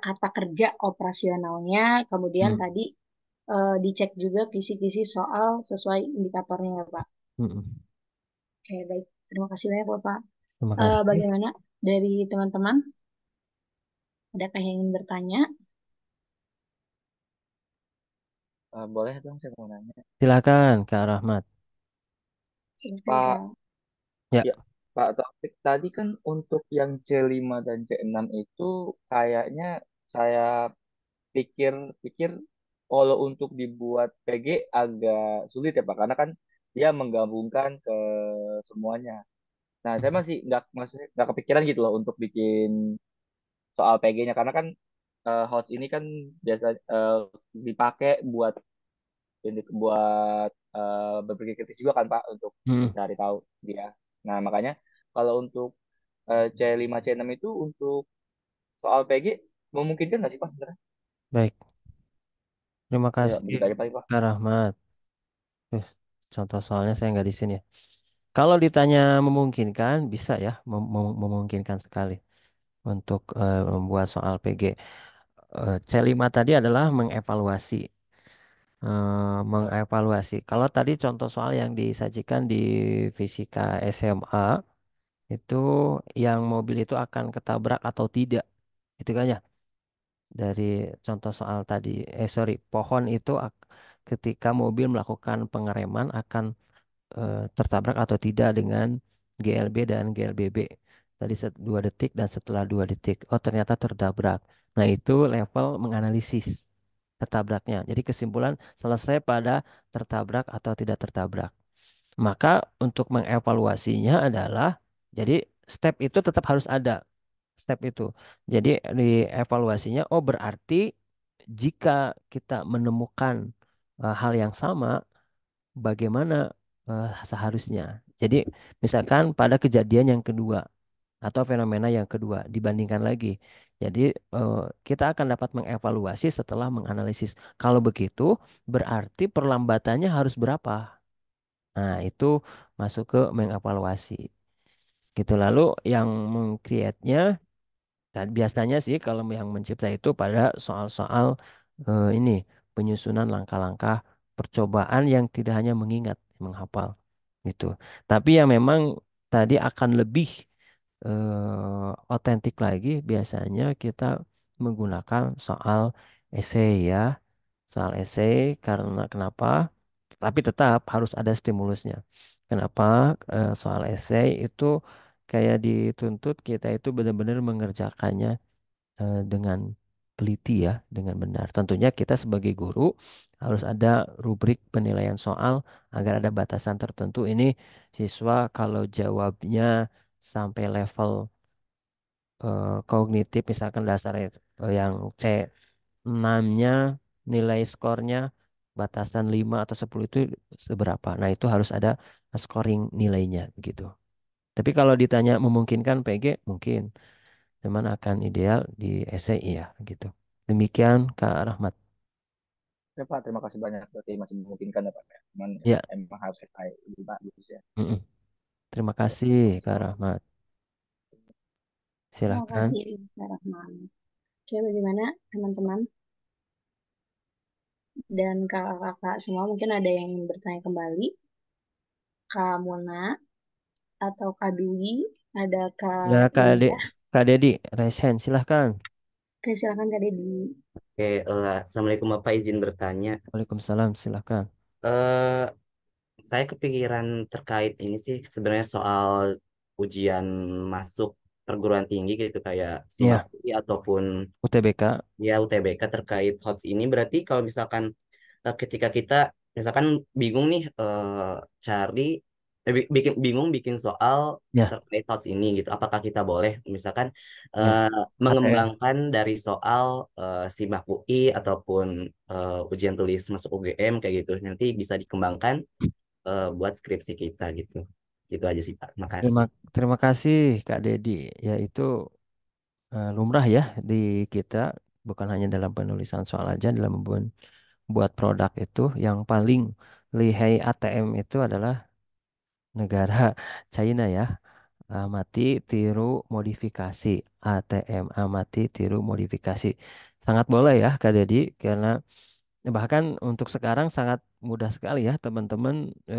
kata kerja operasionalnya, kemudian Hmm. tadi dicek juga kisi-kisi soal sesuai indikatornya ya, Pak. Mm-mm. Oke, baik. Terima kasih banyak, Bapak. Terima kasih. Bagaimana dari teman-teman? Adakah yang ingin bertanya? Boleh dong saya mau nanya. Silakan, Kak Rahmat. Silakan, Pak, Pak. Ya. ya, Pak Taufik tadi kan untuk yang C5 dan C6 itu kayaknya saya pikir-pikir kalau untuk dibuat PG agak sulit ya Pak, karena kan dia menggabungkan ke semuanya. Nah, saya masih nggak kepikiran gitu loh untuk bikin soal PG-nya, karena kan host ini kan biasa dipakai buat ini buat berpikir kritis juga kan Pak untuk Mm. cari tahu dia. Nah, makanya kalau untuk C5 C6 itu untuk soal PG memungkinkan nggak sih Pak sebenarnya? Baik. Terima Ya, kasih, begitu aja Pak. Kak Rahmat. Terus, contoh soalnya saya nggak di sini ya. Kalau ditanya memungkinkan, bisa ya, memungkinkan sekali untuk membuat soal PG. C5 tadi adalah mengevaluasi. Mengevaluasi. Kalau tadi contoh soal yang disajikan di fisika SMA, itu yang mobil itu akan ketabrak atau tidak. Itu kan ya. Dari contoh soal tadi, sorry, pohon itu ketika mobil melakukan pengereman akan tertabrak atau tidak dengan GLB dan GLBB. Tadi 2 detik dan setelah 2 detik. Oh, ternyata tertabrak. Nah, itu level menganalisis tertabraknya. Jadi kesimpulan selesai pada tertabrak atau tidak tertabrak. Maka untuk mengevaluasinya adalah, jadi step itu tetap harus ada. Step itu. Jadi di evaluasinya, oh berarti jika kita menemukan hal yang sama, bagaimana seharusnya. Jadi misalkan pada kejadian yang kedua atau fenomena yang kedua dibandingkan lagi. Jadi eh, kita akan dapat mengevaluasi setelah menganalisis. Kalau begitu berarti perlambatannya harus berapa? Nah, itu masuk ke mengevaluasi. Gitu. Lalu yang meng-create-nya biasanya sih kalau yang mencipta itu pada soal-soal ini penyusunan langkah-langkah percobaan yang tidak hanya mengingat, menghafal gitu. Tapi yang memang tadi akan lebih otentik lagi biasanya kita menggunakan soal esai ya. Soal esai karena kenapa? Tapi tetap harus ada stimulusnya. Kenapa? Soal esai itu kayak dituntut kita itu benar-benar mengerjakannya dengan teliti ya, dengan benar. Tentunya kita sebagai guru harus ada rubrik penilaian soal agar ada batasan tertentu. Ini siswa kalau jawabnya sampai level kognitif misalkan dasar yang C6-nya nilai skornya batasan 5 atau 10 itu seberapa. Nah, itu harus ada scoring nilainya gitu. Tapi kalau ditanya memungkinkan PG, mungkin. Cuman akan ideal di SCI ya gitu. Demikian Kak Rahmat. Ya Pak, terima kasih banyak. Berarti masih memungkinkan ya Pak. Cuman Ya, emang harus saya lebih bagus ya. mm-mm. Terima Ya, kasih terima kasih Kak Pak. Rahmat. Terima Silakan. kasih, Pak Rahman. Oke, bagaimana teman-teman? Dan kakak-kakak semua mungkin ada yang ingin bertanya kembali. Kak Mona atau Kak Dwi, ada Ya, Kak Ida. Kak Dedi, resen silahkan. Oke, silakan Kak Dedi. Oke, Assalamualaikum Bapak, izin bertanya. Waalaikumsalam, silahkan. Eh, saya kepikiran terkait ini sih sebenarnya soal ujian masuk perguruan tinggi gitu kayak SIMAK Ya, UI ataupun UTBK. ya UTBK terkait HOTS ini berarti kalau misalkan ketika kita misalkan bingung nih cari bingung bikin soal Ya, terkait HOTS ini gitu apakah kita boleh misalkan ya, eh, ATM. mengembangkan dari soal SIMAK UI ataupun ujian tulis masuk UGM kayak gitu nanti bisa dikembangkan buat skripsi kita gitu. Gitu aja sih Pak. Terima, Makasih. terima kasih Kak Dedi. Ya, itu lumrah ya di kita, bukan hanya dalam penulisan soal aja, dalam membuat produk itu yang paling lihai ATM itu adalah negara China ya. Amati, tiru, modifikasi. ATM, amati, tiru, modifikasi. Sangat boleh ya Kak Dedi, karena bahkan untuk sekarang sangat mudah sekali ya teman-teman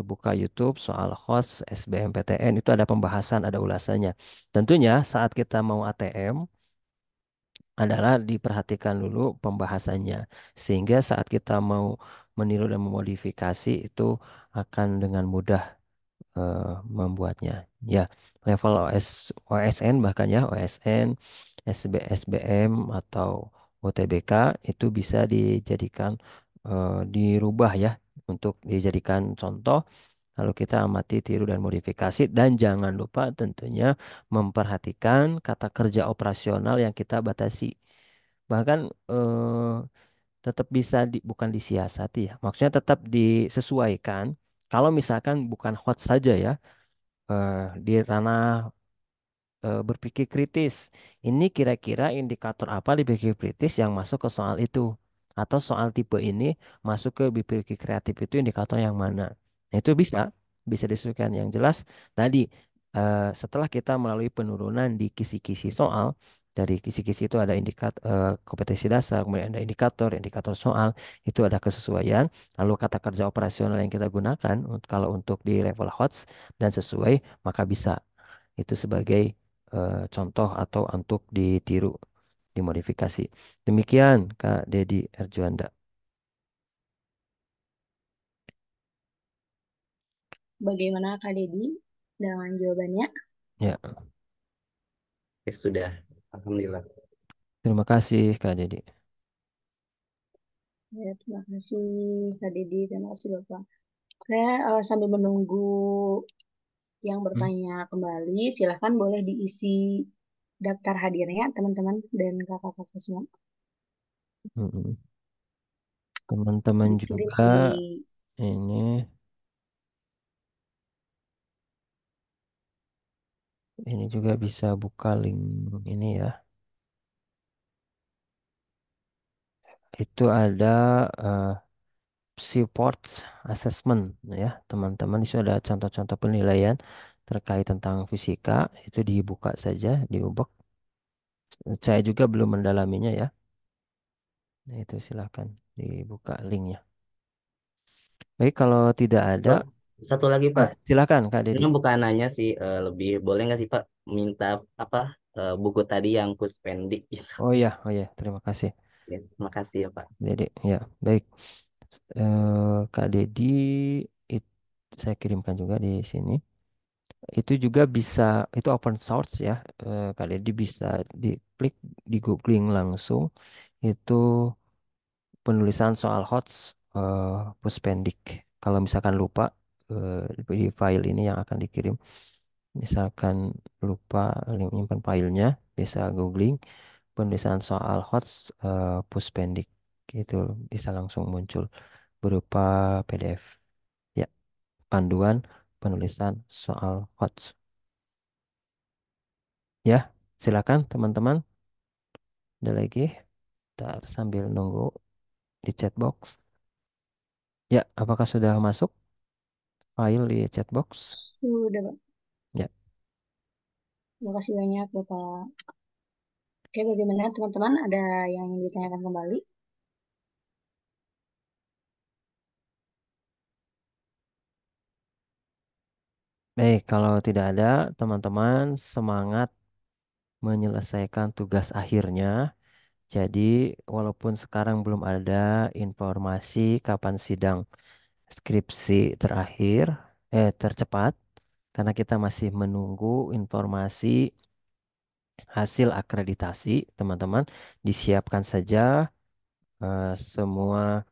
buka YouTube soal host SBMPTN itu ada pembahasan, ada ulasannya. Tentunya saat kita mau ATM adalah diperhatikan dulu pembahasannya sehingga saat kita mau meniru dan memodifikasi itu akan dengan mudah membuatnya. Ya, level OSN bahkan ya OSN, SBM atau UTBK itu bisa dijadikan dirubah ya untuk dijadikan contoh. Lalu kita amati, tiru dan modifikasi dan jangan lupa tentunya memperhatikan kata kerja operasional yang kita batasi. Bahkan tetap bisa bukan disiasati ya. Maksudnya tetap disesuaikan. Kalau misalkan bukan hot saja ya, di ranah berpikir kritis. Ini kira-kira indikator apa di berpikir kritis yang masuk ke soal itu? Atau soal tipe ini masuk ke berpikir kreatif itu indikator yang mana? Nah, itu bisa disesuaikan. Yang jelas tadi setelah kita melalui penurunan di kisi-kisi soal, dari kisi-kisi itu ada indikator kompetensi dasar, kemudian ada indikator soal, itu ada kesesuaian. Lalu kata kerja operasional yang kita gunakan kalau untuk di level HOTS dan sesuai, maka bisa itu sebagai contoh atau untuk ditiru, dimodifikasi. Demikian Kak Dedi Erjuanda. Bagaimana Kak Dedi dengan jawabannya? Ya, Oke, sudah. Alhamdulillah. terima kasih Kak Dedi. Ya, terima kasih Kak Dedi, terima kasih Bapak. Oke, sambil menunggu yang Hmm, bertanya kembali, silahkan boleh diisi daftar hadirnya teman-teman dan kakak-kakak semua. mm-mm. Teman-teman Dikirim juga di ini ini juga bisa buka link ini ya. Itu ada eh, support assessment ya, teman-teman. Itu ada contoh-contoh penilaian terkait tentang fisika, itu dibuka saja, diubek. Saya juga belum mendalaminya ya. Nah, itu silakan dibuka linknya. Baik, kalau tidak ada, Loh, satu lagi Pak. silakan Kak Ini Dedi. bukan nanya sih, lebih boleh nggak sih Pak minta apa buku tadi yang puspendik gitu. Oh ya, terima kasih. Ya, terima kasih ya Pak. Dedi, ya, baik. Kak Dedi, it- saya kirimkan juga di sini. Itu juga bisa, itu open source ya. Kak Dedi bisa diklik, di googling langsung. Itu penulisan soal HOTS Puspendik. Kalau misalkan lupa di file ini yang akan dikirim, misalkan lupa menyimpan filenya, bisa googling penulisan soal HOTS Puspendik. Itu bisa langsung muncul berupa PDF. Ya, panduan penulisan soal HOTS. Ya, silakan teman-teman. Ada lagi? Ntar sambil nunggu di chat box. Ya, apakah sudah masuk file di chat box? sudah, Pak. Ya. Terima kasih banyak Bapak. Oke, bagaimana teman-teman? Ada yang ingin ditanyakan kembali? Baik, kalau tidak ada, teman-teman semangat menyelesaikan tugas akhirnya. Jadi, walaupun sekarang belum ada informasi kapan sidang skripsi terakhir, tercepat, karena kita masih menunggu informasi hasil akreditasi, teman-teman, disiapkan saja semua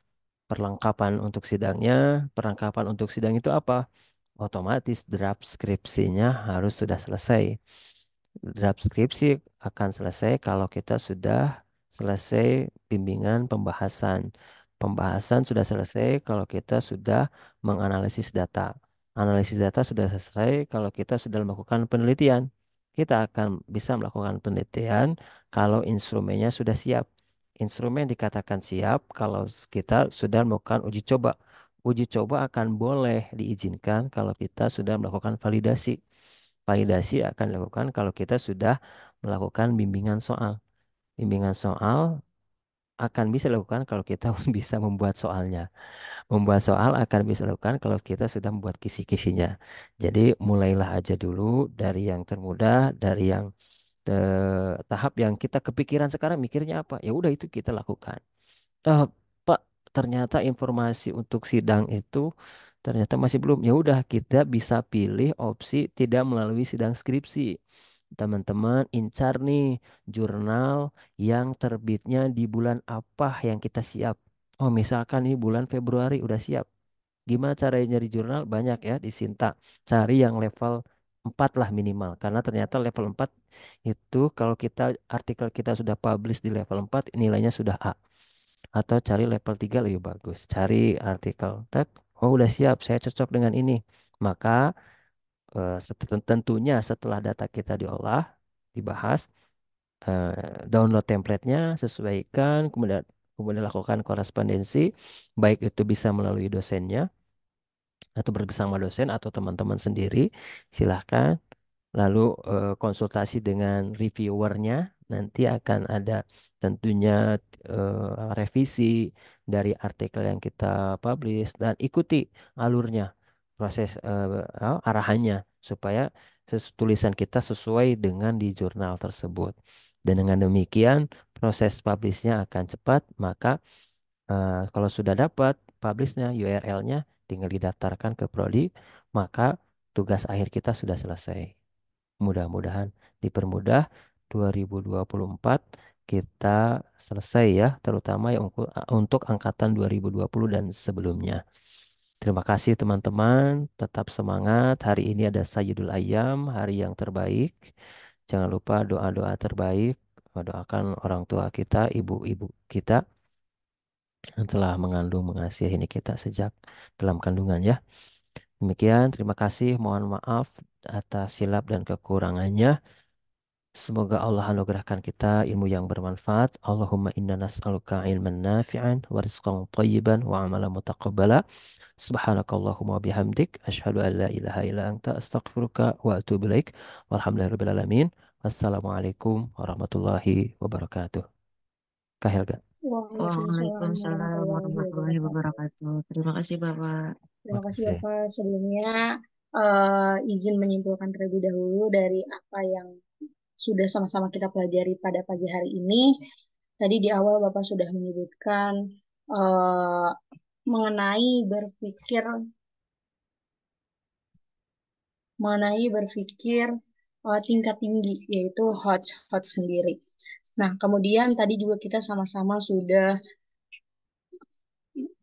perlengkapan untuk sidangnya. Perlengkapan untuk sidang itu apa? Otomatis draft skripsinya harus sudah selesai. Draft skripsi akan selesai kalau kita sudah selesai bimbingan pembahasan. Pembahasan sudah selesai kalau kita sudah menganalisis data. Analisis data sudah selesai kalau kita sudah melakukan penelitian. Kita akan bisa melakukan penelitian kalau instrumennya sudah siap. Instrumen dikatakan siap kalau kita sudah melakukan uji coba. Uji coba akan boleh diizinkan kalau kita sudah melakukan validasi. Validasi akan dilakukan kalau kita sudah melakukan bimbingan soal. Bimbingan soal akan bisa dilakukan kalau kita bisa membuat soalnya. Membuat soal akan bisa dilakukan kalau kita sudah membuat kisi-kisinya. Jadi mulailah aja dulu dari yang termudah, dari yang tahap yang kita kepikiran sekarang mikirnya apa. Ya udah itu kita lakukan. Eh, Pak, ternyata informasi untuk sidang itu ternyata masih belum. Ya udah kita bisa pilih opsi tidak melalui sidang skripsi. Teman-teman incar nih jurnal yang terbitnya di bulan apa yang kita siap. Oh, misalkan ini bulan Februari udah siap. Gimana caranya nyari jurnal? Banyak ya di Sinta. Cari yang level 4 lah minimal. Karena ternyata level 4 itu kalau kita artikel kita sudah publish di level 4 nilainya sudah A. Atau cari level 3 lebih bagus. Cari artikel tab. Oh udah siap, saya cocok dengan ini. Maka tentunya setelah data kita diolah, dibahas, download template-nya, sesuaikan, kemudian kemudian lakukan korespondensi, baik itu bisa melalui dosennya atau bersama dosen atau teman-teman sendiri, silahkan. Lalu konsultasi dengan reviewernya, nanti akan ada tentunya revisi dari artikel yang kita publish dan ikuti alurnya, proses arahannya supaya tulisan kita sesuai dengan di jurnal tersebut. Dan dengan demikian proses publishnya akan cepat, maka kalau sudah dapat publishnya, URL-nya, tinggal didaftarkan ke Prodi, maka tugas akhir kita sudah selesai. Mudah-mudahan dipermudah 2024 kita selesai ya, terutama yang untuk angkatan 2020 dan sebelumnya. Terima kasih teman-teman, tetap semangat. Hari ini ada Sayyidul Ayyam, hari yang terbaik. Jangan lupa doa-doa terbaik. Doakan orang tua kita, ibu-ibu kita yang telah mengandung, mengasihi ini kita sejak dalam kandungan ya. Demikian, terima kasih. Mohon maaf atas silap dan kekurangannya. Semoga Allah anugerahkan kita ilmu yang bermanfaat. Allahumma inna nas'aluka ilman nafi'an wa rizqan thayyiban wa amalan mutaqabbala. Subhanakallahumma bihamdik. Asyhadu an la ilaha illa anta astaghfiruka wa atubu ilaik. Walhamdulillahirabbil alamin. Wassalamualaikum warahmatullahi wabarakatuh. Kak Helga. Waalaikumsalam Waalaikumsalam warahmatullahi warahmatullahi wabarakatuh. wabarakatuh. Terima kasih Bapak. Terima kasih Oke. Bapak. Sebelumnya izin menyimpulkan terlebih dahulu dari apa yang sudah sama-sama kita pelajari pada pagi hari ini. Tadi di awal Bapak sudah menyebutkan eh, mengenai berpikir tingkat tinggi, yaitu hot sendiri. Nah, kemudian tadi juga kita sama-sama sudah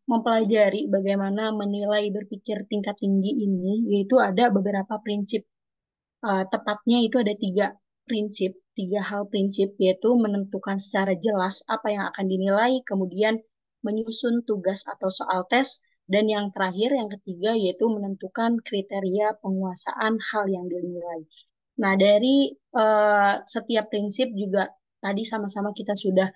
mempelajari bagaimana menilai berpikir tingkat tinggi ini, yaitu ada beberapa prinsip. Tepatnya itu ada tiga hal prinsip, yaitu menentukan secara jelas apa yang akan dinilai, kemudian menyusun tugas atau soal tes, dan yang terakhir, yang ketiga, yaitu menentukan kriteria penguasaan hal yang dinilai. Nah, dari setiap prinsip juga tadi sama-sama kita sudah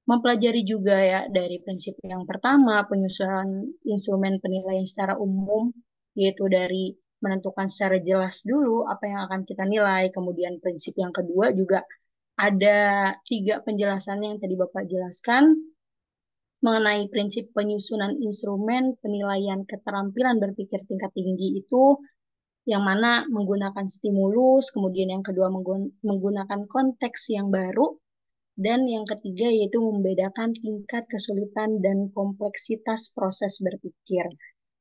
mempelajari juga ya dari prinsip yang pertama, penyusunan instrumen penilaian secara umum, yaitu dari menentukan secara jelas dulu apa yang akan kita nilai. Kemudian prinsip yang kedua juga ada tiga penjelasan yang tadi Bapak jelaskan mengenai prinsip penyusunan instrumen penilaian keterampilan berpikir tingkat tinggi itu yang mana menggunakan stimulus, kemudian yang kedua menggunakan konteks yang baru, dan yang ketiga yaitu membedakan tingkat kesulitan dan kompleksitas proses berpikir.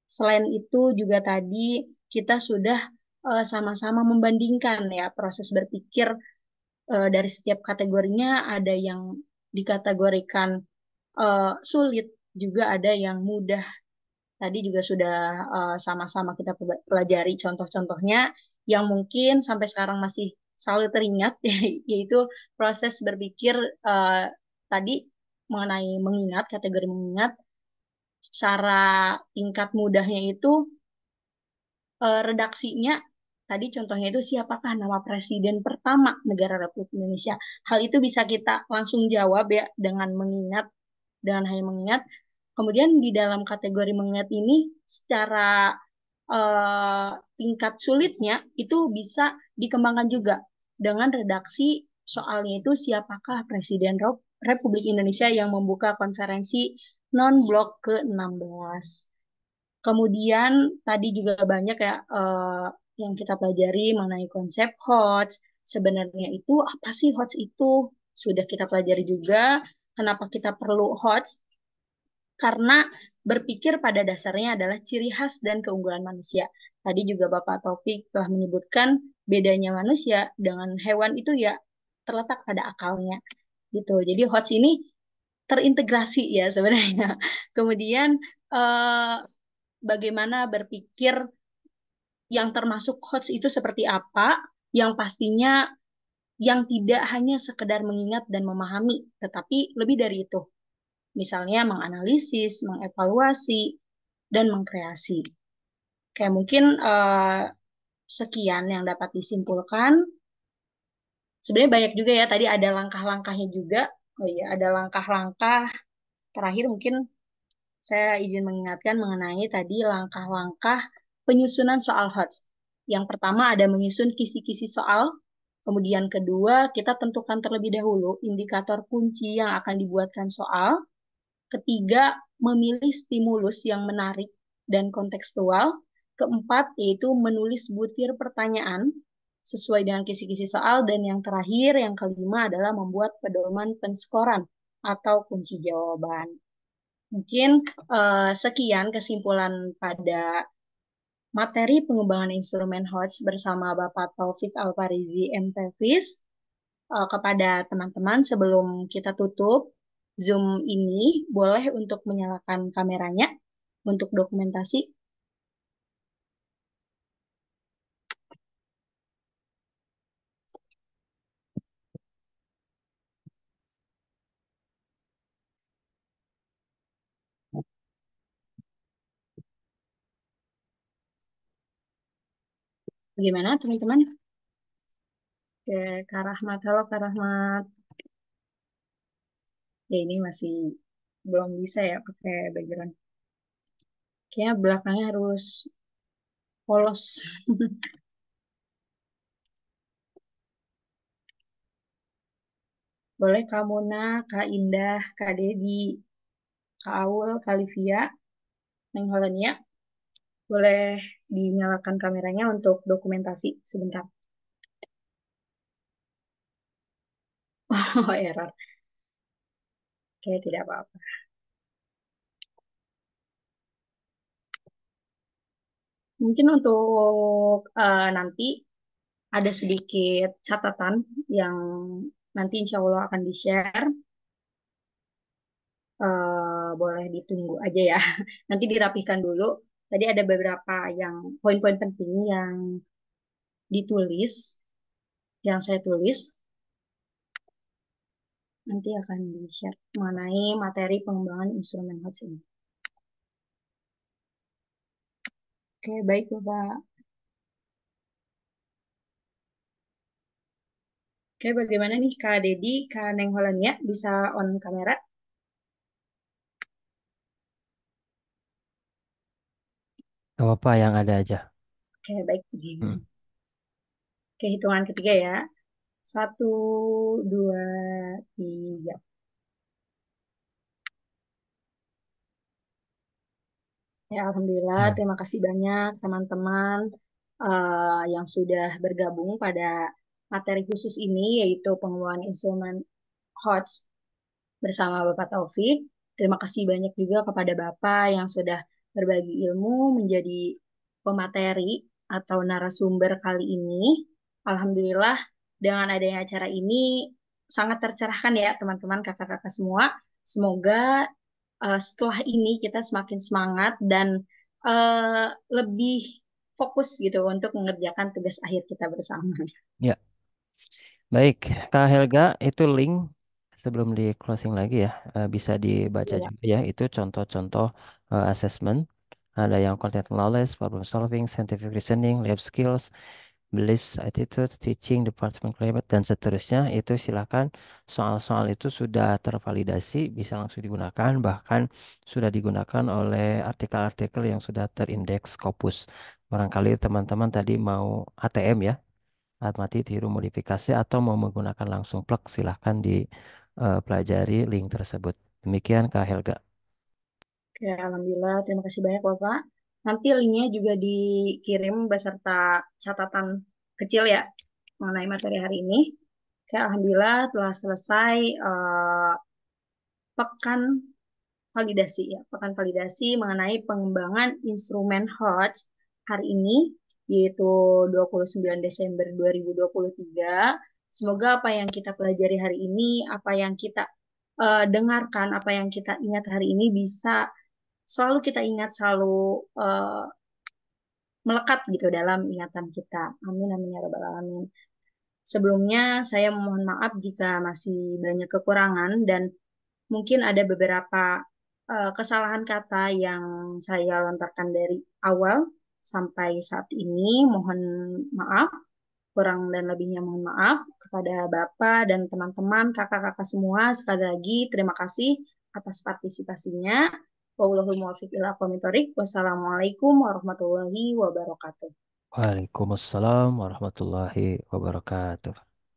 Selain itu juga tadi kita sudah sama-sama membandingkan ya proses berpikir dari setiap kategorinya, ada yang dikategorikan sulit, juga ada yang mudah. Tadi juga sudah sama-sama kita pelajari contoh-contohnya yang mungkin sampai sekarang masih selalu teringat, yaitu proses berpikir tadi mengenai mengingat, kategori mengingat, secara tingkat mudahnya itu redaksinya tadi contohnya itu siapakah nama presiden pertama negara Republik Indonesia. Hal itu bisa kita langsung jawab ya dengan mengingat, dengan hanya mengingat. Kemudian di dalam kategori mengingat ini secara tingkat sulitnya itu bisa dikembangkan juga dengan redaksi soalnya itu siapakah Presiden Republik Indonesia yang membuka konferensi non-blok ke-16. Kemudian tadi juga banyak ya yang kita pelajari mengenai konsep HOTS. Sebenarnya itu apa sih HOTS itu? Sudah kita pelajari juga kenapa kita perlu HOTS, karena berpikir pada dasarnya adalah ciri khas dan keunggulan manusia. Tadi juga Bapak Taufik telah menyebutkan bedanya manusia dengan hewan itu ya terletak pada akalnya gitu. Jadi HOTS ini terintegrasi ya sebenarnya. Kemudian eh, bagaimana berpikir yang termasuk HOTS itu seperti apa, yang pastinya yang tidak hanya sekedar mengingat dan memahami, tetapi lebih dari itu. Misalnya menganalisis, mengevaluasi, dan mengkreasi. Kayak mungkin sekian yang dapat disimpulkan. Sebenarnya banyak juga ya, tadi ada langkah-langkahnya juga. Oh iya, ada langkah-langkah terakhir mungkin saya izin mengingatkan mengenai tadi langkah-langkah penyusunan soal HOTS. Yang pertama ada menyusun kisi-kisi soal. Kemudian kedua, kita tentukan terlebih dahulu indikator kunci yang akan dibuatkan soal. Ketiga, memilih stimulus yang menarik dan kontekstual. Keempat, yaitu menulis butir pertanyaan sesuai dengan kisi-kisi soal. Dan yang terakhir, yang kelima adalah membuat pedoman penskoran atau kunci jawaban. Mungkin sekian kesimpulan pada materi pengembangan instrumen HOTS bersama Bapak Taufik Alfarizi MTFIS. Kepada teman-teman sebelum kita tutup Zoom ini, boleh untuk menyalakan kameranya untuk dokumentasi. Bagaimana teman-teman? Oke, Kak Rahmat, halo Kak Rahmat. Ya ini masih belum bisa ya pakai background. Kayaknya belakangnya harus polos. Boleh Kak Muna, Kak Indah, Kak Dedi, Kak Aul, Kak Livia, Neng Holenia. Boleh dinyalakan kameranya untuk dokumentasi sebentar. Oh, error. Oke, tidak apa-apa. Mungkin untuk nanti ada sedikit catatan yang nanti insya Allah akan di-share. Boleh ditunggu aja ya. Nanti dirapihkan dulu. Tadi ada beberapa yang poin-poin penting yang ditulis, yang saya tulis. Nanti akan di-share mengenai materi pengembangan instrumen HOTS ini. Oke, baik Bapak. Oke, bagaimana nih Kak Dedi, Kak Neng Holania bisa on kamera? Gak apa-apa yang ada aja. Oke, baik. Hmm. Oke, hitungan ketiga ya. 1, 2, 3. Ya, Alhamdulillah. Ya. Terima kasih banyak teman-teman yang sudah bergabung pada materi khusus ini, yaitu pengembangan instrumen HOTS bersama Bapak Taufik. Terima kasih banyak juga kepada Bapak yang sudah berbagi ilmu menjadi pemateri atau narasumber kali ini. Alhamdulillah, dengan adanya acara ini sangat tercerahkan ya teman-teman, kakak-kakak semua. Semoga setelah ini kita semakin semangat dan lebih fokus gitu untuk mengerjakan tugas akhir kita bersama. Ya, baik, Kak Helga, itu link sebelum di closing lagi ya, bisa dibaca Ya, juga ya. Itu contoh-contoh assessment. Ada yang content knowledge, problem solving, scientific reasoning, lab skills, beliefs, attitude, teaching, department climate, dan seterusnya. Itu silakan soal-soal itu sudah tervalidasi, bisa langsung digunakan, bahkan sudah digunakan oleh artikel-artikel yang sudah terindeks Scopus. Barangkali teman-teman tadi mau ATM ya, mati tiru modifikasi atau mau menggunakan langsung plug, silahkan dipelajari link tersebut. Demikian Kak Helga. oke, alhamdulillah. Terima kasih banyak Bapak. Nanti linknya juga dikirim beserta catatan kecil ya mengenai materi hari ini. Oke, alhamdulillah telah selesai pekan validasi ya, pekan validasi mengenai pengembangan instrumen HOTS hari ini, yaitu 29 Desember 2023. Semoga apa yang kita pelajari hari ini, apa yang kita dengarkan, apa yang kita ingat hari ini bisa selalu kita ingat, selalu melekat gitu dalam ingatan kita. Amin, amin ya rabbal alamin. Sebelumnya saya mohon maaf jika masih banyak kekurangan dan mungkin ada beberapa kesalahan kata yang saya lontarkan dari awal sampai saat ini. Mohon maaf, kurang dan lebihnya mohon maaf kepada Bapak dan teman-teman, kakak-kakak semua. Sekali lagi terima kasih atas partisipasinya. Wallahul muwaffiq ila aqwamit thoriq. Wassalamualaikum warahmatullahi wabarakatuh. Waalaikumsalam warahmatullahi wabarakatuh.